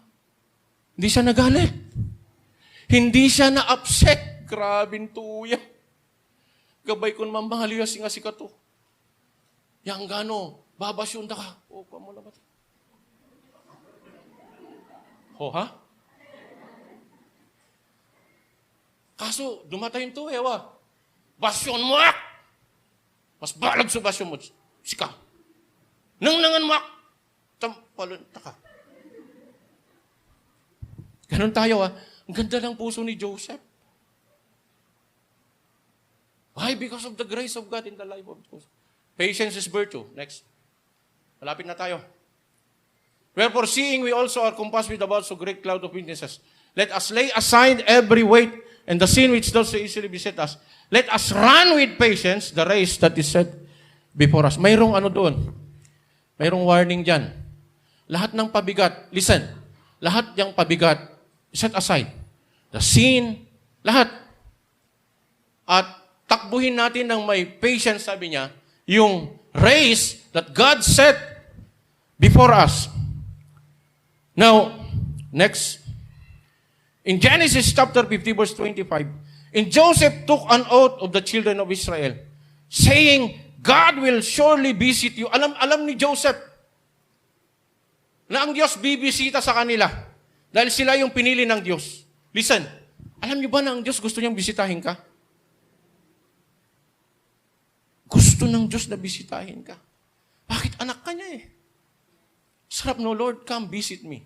nagalit. Hindi siya na-upset. Grabing tuya. Gabay ko naman mahaliya nga si kato. Yang gano, babasyon da ka. O, mo na ba? Ho, ha? Kaso, dumatay to, ewa. Basyon mo ak! Mas balag sa basyon mo. Sika. Nangan mo ak! Tampalunta ka. Ganon tayo, ha? Ang ganda ng puso ni Joseph. Why? Because of the grace of God in the life of Joseph. Patience is virtue. Next. Malapit na tayo. Wherefore, seeing we also are compassed with about so great cloud of witnesses, let us lay aside every weight and the sin which does so easily beset us. Let us run with patience the race that is set before us. Mayroong ano doon? Mayroong warning dyan. Lahat ng pabigat, listen, lahat ng pabigat, set aside. The sin, lahat. At takbuhin natin ng may patience, sabi niya, yung race that God set before us. Now, next. In Genesis chapter 50, verse 25, and Joseph took an oath of the children of Israel, saying, God will surely visit you. Alam ni Joseph na ang Diyos bibisita sa kanila dahil sila yung pinili ng Diyos. Listen, alam niyo ba na ang Diyos gusto niyang bisitahin ka? Gusto ng Diyos na bisitahin ka. Bakit? Anak ka niya eh. Sarap no, Lord, come visit me.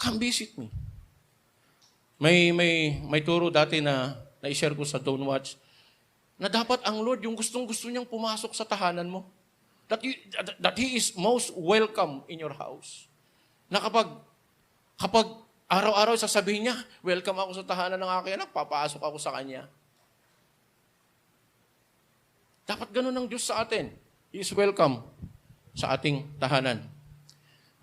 Come visit me. May turo dati na i-share ko sa Don't Watch na dapat ang Lord yung gustong-gusto niyang pumasok sa tahanan mo. That He is most welcome in your house. Na kapag araw-araw sasabihin niya, welcome ako sa tahanan ng aking anak, papasok ako sa kanya. Dapat ganun ang Diyos sa atin. He is welcome sa ating tahanan.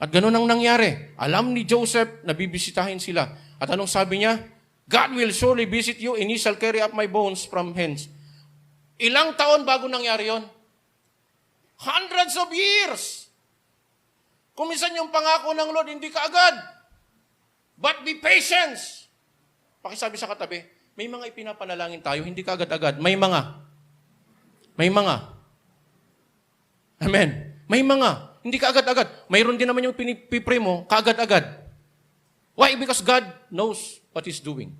At ganun ang nangyari. Alam ni Joseph na bibisitahin sila. At anong sabi niya? God will surely visit you and He shall carry up my bones from hence. Ilang taon bago nangyari yon? Hundreds of years. Kung minsan yung pangako ng Lord, hindi ka agad. But be patient. Pakisabi sa katabi, may mga ipinapanalangin tayo, hindi ka agad-agad. May mga. Amen. May mga. Hindi ka agad-agad. Mayroon din naman yung pinipipray mo, kaagad-agad. Why? Because God knows what He's doing.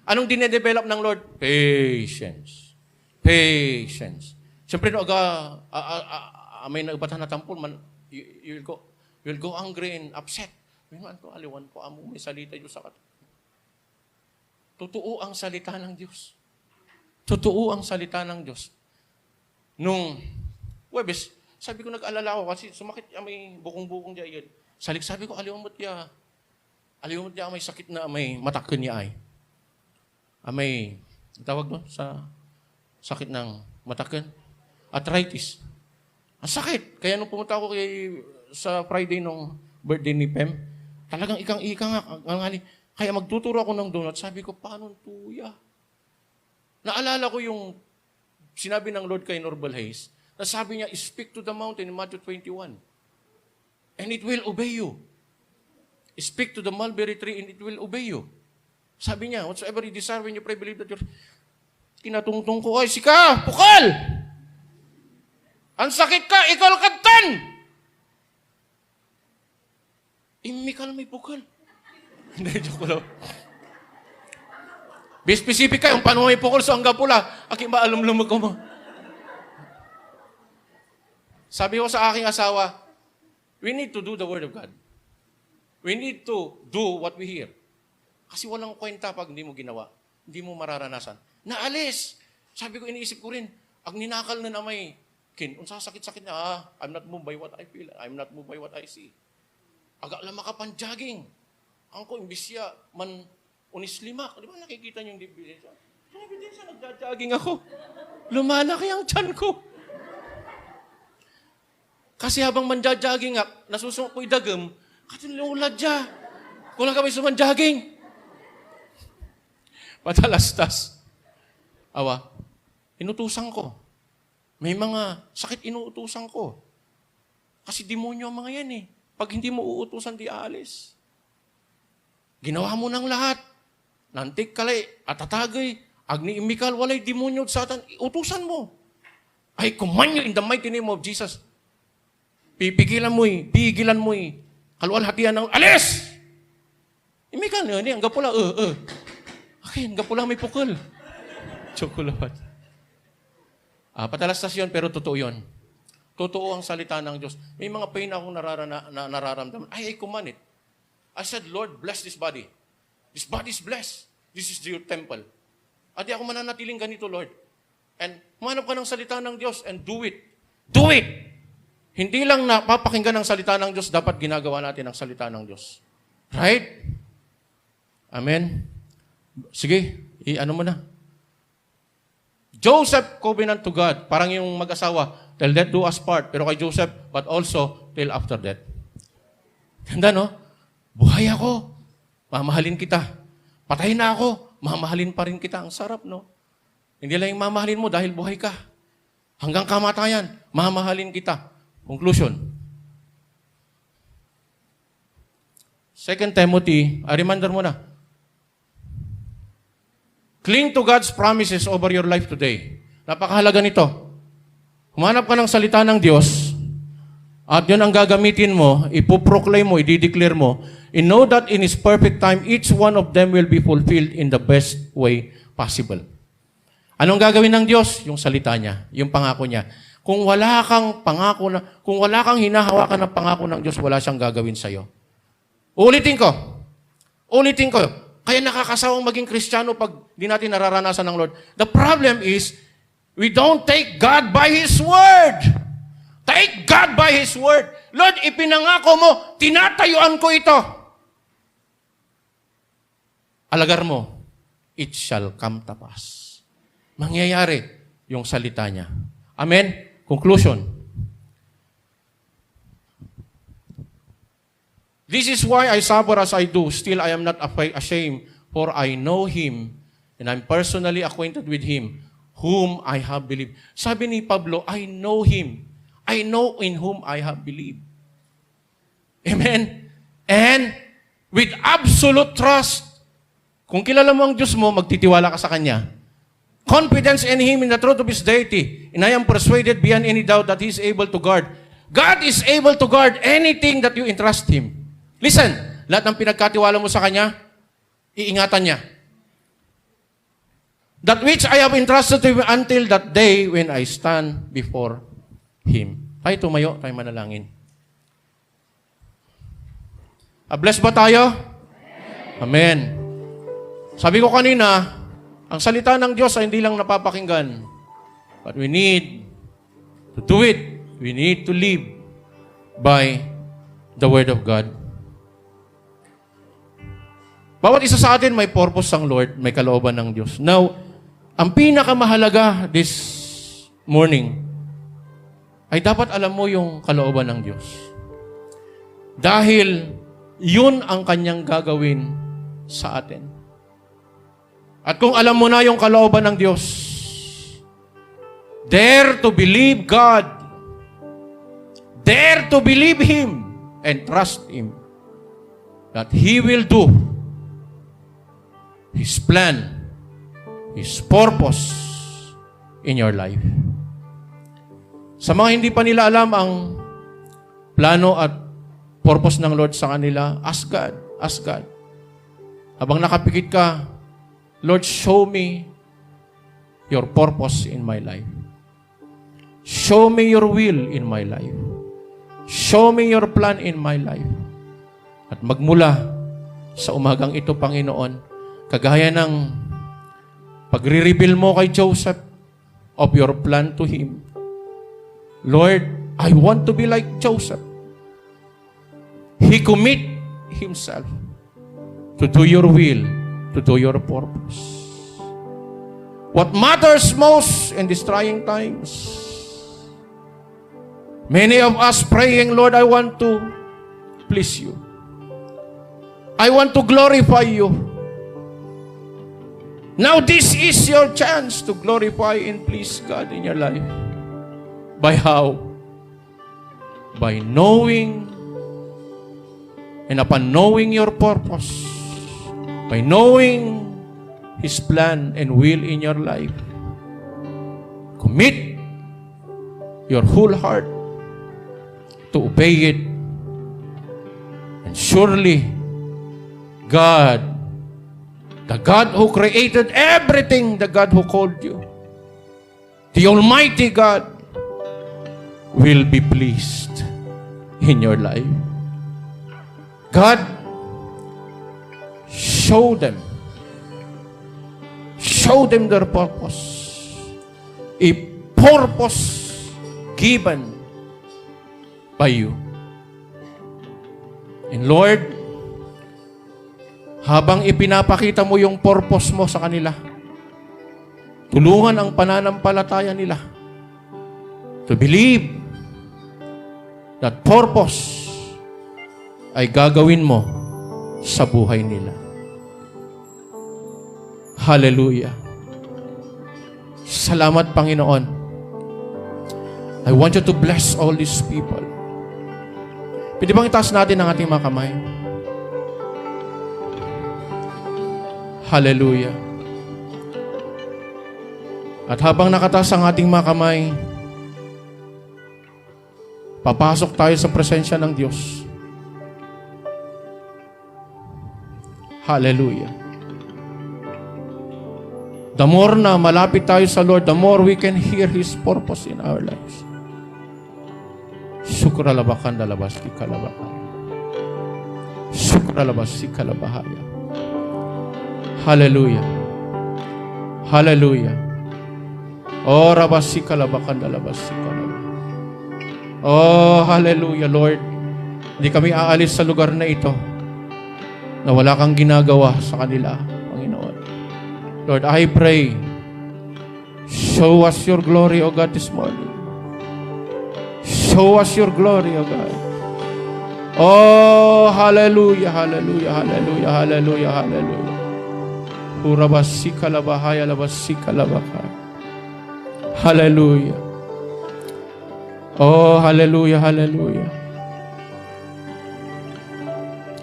Anong dinedevelop ng Lord? Patience. Patience. Siyempre, may nagbatan na tampol, you will go angry and upset. Aliwan ko, may salita Diyos sa katabi. Totoo ang salita ng Diyos. Totoo ang salita ng Diyos. Nung Webes, sabi ko nag-alala ako kasi sumakit may bukong-bukong diyan. Sabi ko, aliwamot niya may sakit na may matakon niya ay. May tawag no sa sakit ng matakon. Arthritis. Ang sakit. Kaya nung pumunta ako sa Friday nung birthday ni Pem, talagang ikang-ika nga. Kaya magtuturo ako ng donut. Sabi ko, paano tuya? Naalala ko yung sinabi ng Lord kay Norbal Hayes, na sabi niya, speak to the mountain in Matthew 21. And it will obey you. Speak to the mulberry tree and it will obey you. Sabi niya, whatsoever you desire when you pray, believe that you're... Kinatungtong ko, ay, sika, pukal! Ang sakit ka, ikaw katan! Imikal may pukal. Hindi, joke lang. Be specific ka, yung paano may pukol sa hanggang pula. Aki maalum-lumag ko mo. Sabi ko sa aking asawa, we need to do the Word of God. We need to do what we hear. Kasi walang kwenta pag hindi mo ginawa. Hindi mo mararanasan. Naalis. Sabi ko, iniisip ko rin, ang ninakal na namay, unsa sakit-sakit na, I'm not moved by what I feel. I'm not moved by what I see. Aga lang makapan-jogging. Ang ko, imbisya, man, unislimak. Di ba nakikita niyo yung ebidensya? Yung ebidensya, nagja-jogging ako. Lumalaki ang tiyan ko. Kasi habang manja-jogging nga, nasusong ko'y dagam, katilulad siya. Kulang kami suman-jogging. Patalastas. Awa, inutusan ko. May mga sakit inuutusan ko. Kasi demonyo ang mga yan eh. Pag hindi mo uutusan, di aalis. Ginawa mo ng lahat. Nantik kalay, atatagay, agni imikal, walay demonyo satan. Utusan mo. I command you in the mighty name of Jesus. Pipigilan mo kaluwalhatian ng, alis! Imikal na, ang gapula, Okay, ang gapula may pukul. Chocolate. Patalastas yun, pero totoo yun. Totoo ang salita ng Diyos. May mga pain akong nararamdaman. I command it. I said, Lord, bless this body. This body is blessed. This is your temple. At di ako mananatiling ganito, Lord. And humanap ka ng salita ng Diyos and do it. Do it! Hindi lang napapakinggan ng salita ng Diyos, dapat ginagawa natin ang salita ng Diyos. Right? Amen? Sige, ano mo na. Joseph, covenant to God. Parang yung mag-asawa, till death do us part. Pero kay Joseph, but also till after death. Ganda, no? Buhay ako, mamahalin kita. Patay na ako, mamahalin pa rin kita. Ang sarap, no? Hindi lang yung mamahalin mo dahil buhay ka. Hanggang kamatayan, mamahalin kita. Conclusion. 2 Timothy, reminder mo na. Cling to God's promises over your life today. Napakahalaga nito. Humanap ka ng salita ng Diyos, at yun ang gagamitin mo, ipoproclaim mo, i-declare mo, and know that in His perfect time, each one of them will be fulfilled in the best way possible. Anong gagawin ng Diyos? Yung salita niya, yung pangako niya. Kung wala kang pangako kung wala kang hinahawakan ng pangako ng Diyos, wala siyang gagawin sa iyo. Ulitin ko. Kaya nakakasawang maging Kristiyano pag di natin nararanasan ng Lord. The problem is, we don't take God by His Word. Take God by His Word. Lord, ipinangako mo, tinatayuan ko ito. Alagar mo, it shall come to pass. Mangyayari yung salita niya. Amen? Conclusion. This is why I suffer as I do. Still, I am not ashamed, for I know Him, and I'm personally acquainted with Him, whom I have believed. Sabi ni Pablo, I know Him. I know in whom I have believed. Amen? And with absolute trust, kung kilala mo ang Diyos mo, magtitiwala ka sa Kanya. Confidence in Him in the truth of His deity. And I am persuaded beyond any doubt that He is able to guard. God is able to guard anything that you entrust Him. Listen, lahat ng pinagkatiwala mo sa Kanya, iingatan niya. That which I have entrusted to Him until that day when I stand before Him. Tayo tumayo, tayo manalangin. Bless ba tayo? Amen. Sabi ko kanina, ang salita ng Diyos ay hindi lang napapakinggan. But we need to do it. We need to live by the Word of God. Bawat isa sa atin may purpose ang Lord, may kalooban ng Diyos. Now, ang pinakamahalaga this morning ay dapat alam mo yung kalooban ng Diyos. Dahil yun ang Kanyang gagawin sa atin. At kung alam mo na yung kalooban ng Diyos, dare to believe God. Dare to believe Him and trust Him that He will do His plan, His purpose in your life. Sa mga hindi pa nila alam ang plano at purpose ng Lord sa kanila, ask God. Ask God. Habang nakapikit ka, Lord, show me your purpose in my life. Show me your will in my life. Show me your plan in my life. At magmula sa umagang ito, Panginoon, kagaya ng Pagre-reveal mo kay Joseph of your plan to him, Lord, I want to be like Joseph. He commit himself to do your will, to do your purpose. What matters most in these trying times? Many of us praying, Lord, I want to please you. I want to glorify you. Now this is your chance to glorify and please God in your life. By how? By knowing and upon knowing your purpose, by knowing His plan and will in your life, commit your whole heart to obey it, and surely God, the God who created everything, the God who called you, the Almighty God, will be pleased in your life. God, show them their purpose, a purpose given by you. And Lord, habang ipinapakita mo yung purpose mo sa kanila, tulungan ang pananampalataya nila to believe that purpose ay gagawin mo sa buhay nila. Hallelujah. Salamat, Panginoon. I want you to bless all these people. Pwede bang itaas natin ang ating mga kamay? Hallelujah. At habang nakataas ang ating mga kamay, papasok tayo sa presensya ng Diyos. Hallelujah. The more na malapit tayo sa Lord, the more we can hear His purpose in our lives. Sukralabakan dalabas di kalabakan. Sukralabas di kalabahaya. Hallelujah. Hallelujah. Oh, rabas si kalabakan dalabas si kalabakan. Oh, hallelujah, Lord. Hindi kami aalis sa lugar na ito na wala kang ginagawa sa kanila, Panginoon. Lord, I pray, show us your glory, O God, this morning. Show us your glory, O God. Oh, hallelujah, hallelujah, hallelujah, hallelujah, hallelujah. Urabasi kalabahaya, labasi kalabaka. Hallelujah. Oh, hallelujah, hallelujah.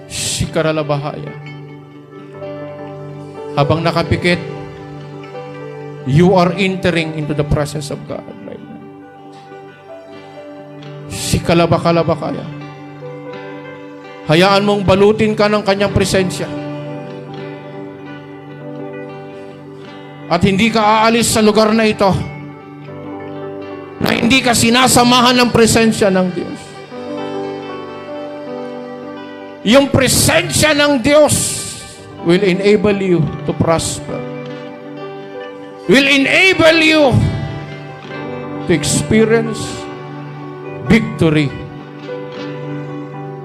Shikaralabahaya. Habang nakapikit, you are entering into the presence of God right now. Sikalabakalabakaya. Hayaan mong balutin ka ng kanyang presensya. At hindi ka aalis sa lugar na ito na hindi ka sinasamahan ng presensya ng Diyos. Yung presensya ng Diyos will enable you to prosper. Will enable you to experience victory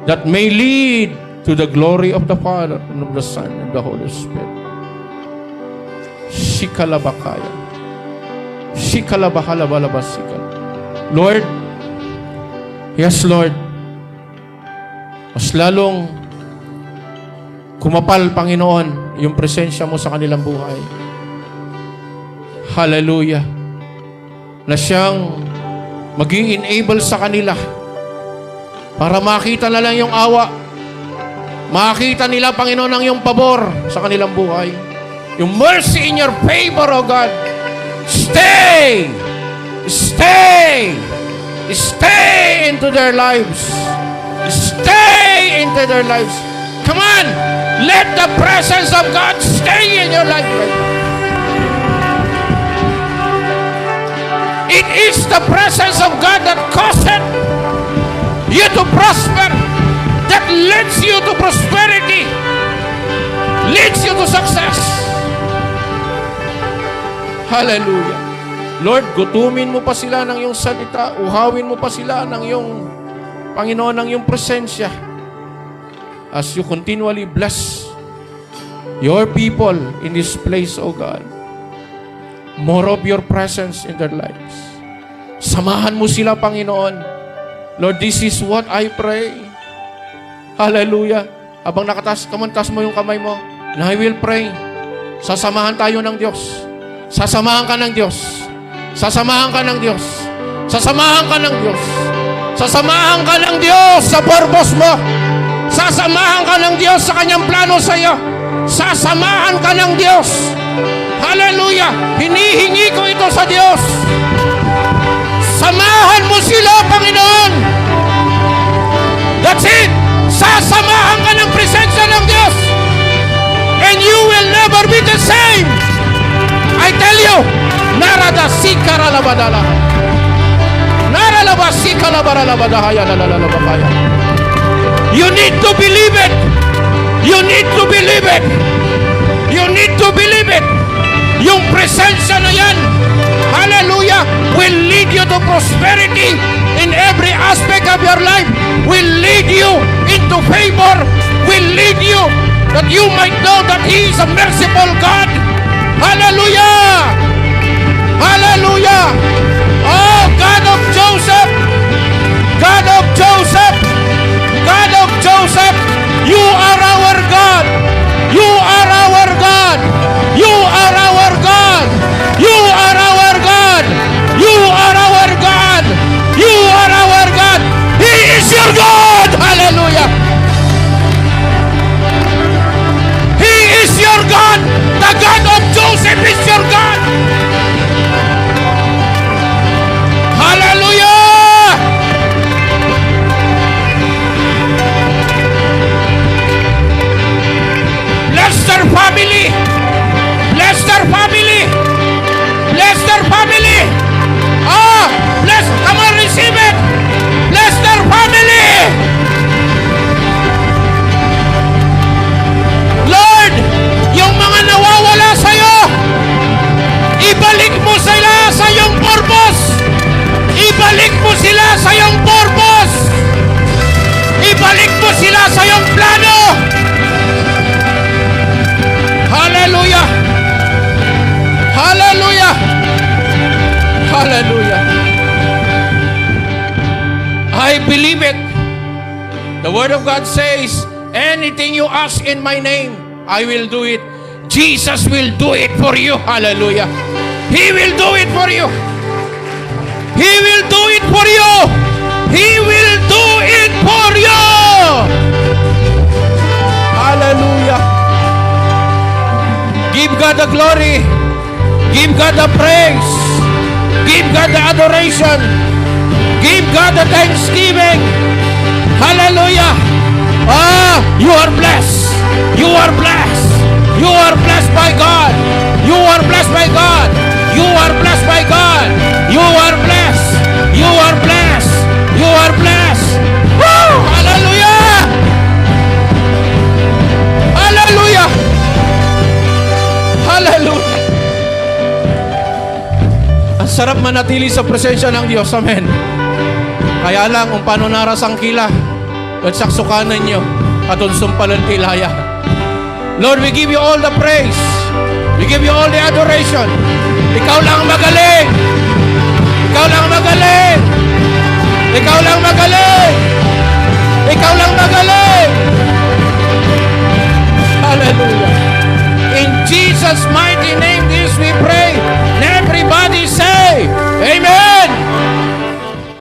that may lead to the glory of the Father and of the Son and the Holy Spirit. Shikalabakaya. Shikalabahalabalabasika. Lord, yes, Lord, mas lalong kumapal, Panginoon, yung presensya mo sa kanilang buhay. Hallelujah. Na siyang mag-i-enable sa kanila para makita na lang yung awa. Makita nila, Panginoon, ang yung pabor sa kanilang buhay. Yung mercy in your favor, O God. Stay! Stay! Stay into their lives. Stay into their lives. Come on! Let the presence of God stay in your life right now. It is the presence of God that causes you to prosper, that leads you to prosperity, leads you to success. Hallelujah. Lord, gutumin mo pa sila ng iyong salita. Uhawin mo pa sila ng iyong, Panginoon, ng iyong presensya. As you continually bless your people in this place, O God. More of your presence in their lives. Samahan mo sila, Panginoon. Lord, this is what I pray. Hallelujah. Habang kamantas mo yung kamay mo, and I will pray. Sasamahan tayo ng Diyos. Sasamahan ka ng Diyos. Sasamahan ka ng Diyos. Sasamahan ka ng Diyos. Sasamahan ka ng Diyos sa purpose mo. Sasamahan ka ng Diyos sa kanyang plano sa iyo. Sasamahan ka ng Diyos. Hallelujah! Hinihingi ko ito sa Diyos. Samahan mo sila, Panginoon. That's it. Sasamahan ka ng presensya ng Diyos. And you will never be the same. I tell you, narada sikara labadala. Naralaba sikala baralabadahaya lalalabakaya. You need to believe it. You need to believe it. You need to believe it. Yung presensya na yan, hallelujah, will lead you to prosperity in every aspect of your life. Will lead you into favor. Will lead you that you might know that He is a merciful God. Hallelujah! Hallelujah! Oh, God of Joseph! God of Joseph! God of Joseph! You are our God! You are our God! You are our God! You are our God! You are our God! You are our God! He is your God! Hallelujah! He is your God! The God of Joseph is your God! Hallelujah! Bless their family! Bless their family! Bless their family! Ah! Bless! Come on, receive it! Bless their family! Lord, yung mga nawawala sa'yo, ibalik mo sila sa iyong purpose! Ibalik mo sila sa iyong purpose! Ibalik mo sila sa iyong plano! Hallelujah! Hallelujah! Hallelujah! I believe it. The Word of God says, anything you ask in my name, I will do it. Jesus will do it for you. Hallelujah! He will do it for you. He will do it for you. He will do it for you. Hallelujah. Give God the glory. Give God the praise. Give God the adoration. Give God the thanksgiving. Hallelujah. Ah, you are blessed. You are blessed. You are blessed by God. You are blessed by God. You are blessed by God. You are blessed. You are blessed. You are blessed. Woo! Hallelujah! Hallelujah! Hallelujah! Ang sarap manatili sa presensya ng Diyos. Amen. Kaya lang, kung paano narasang kila at saksukanan nyo at unsumpalan kilaya. Lord, we give you all the praise. We give you all the adoration. Ikaw lang magaling. Ikaw lang magaling. Ikaw lang magaling.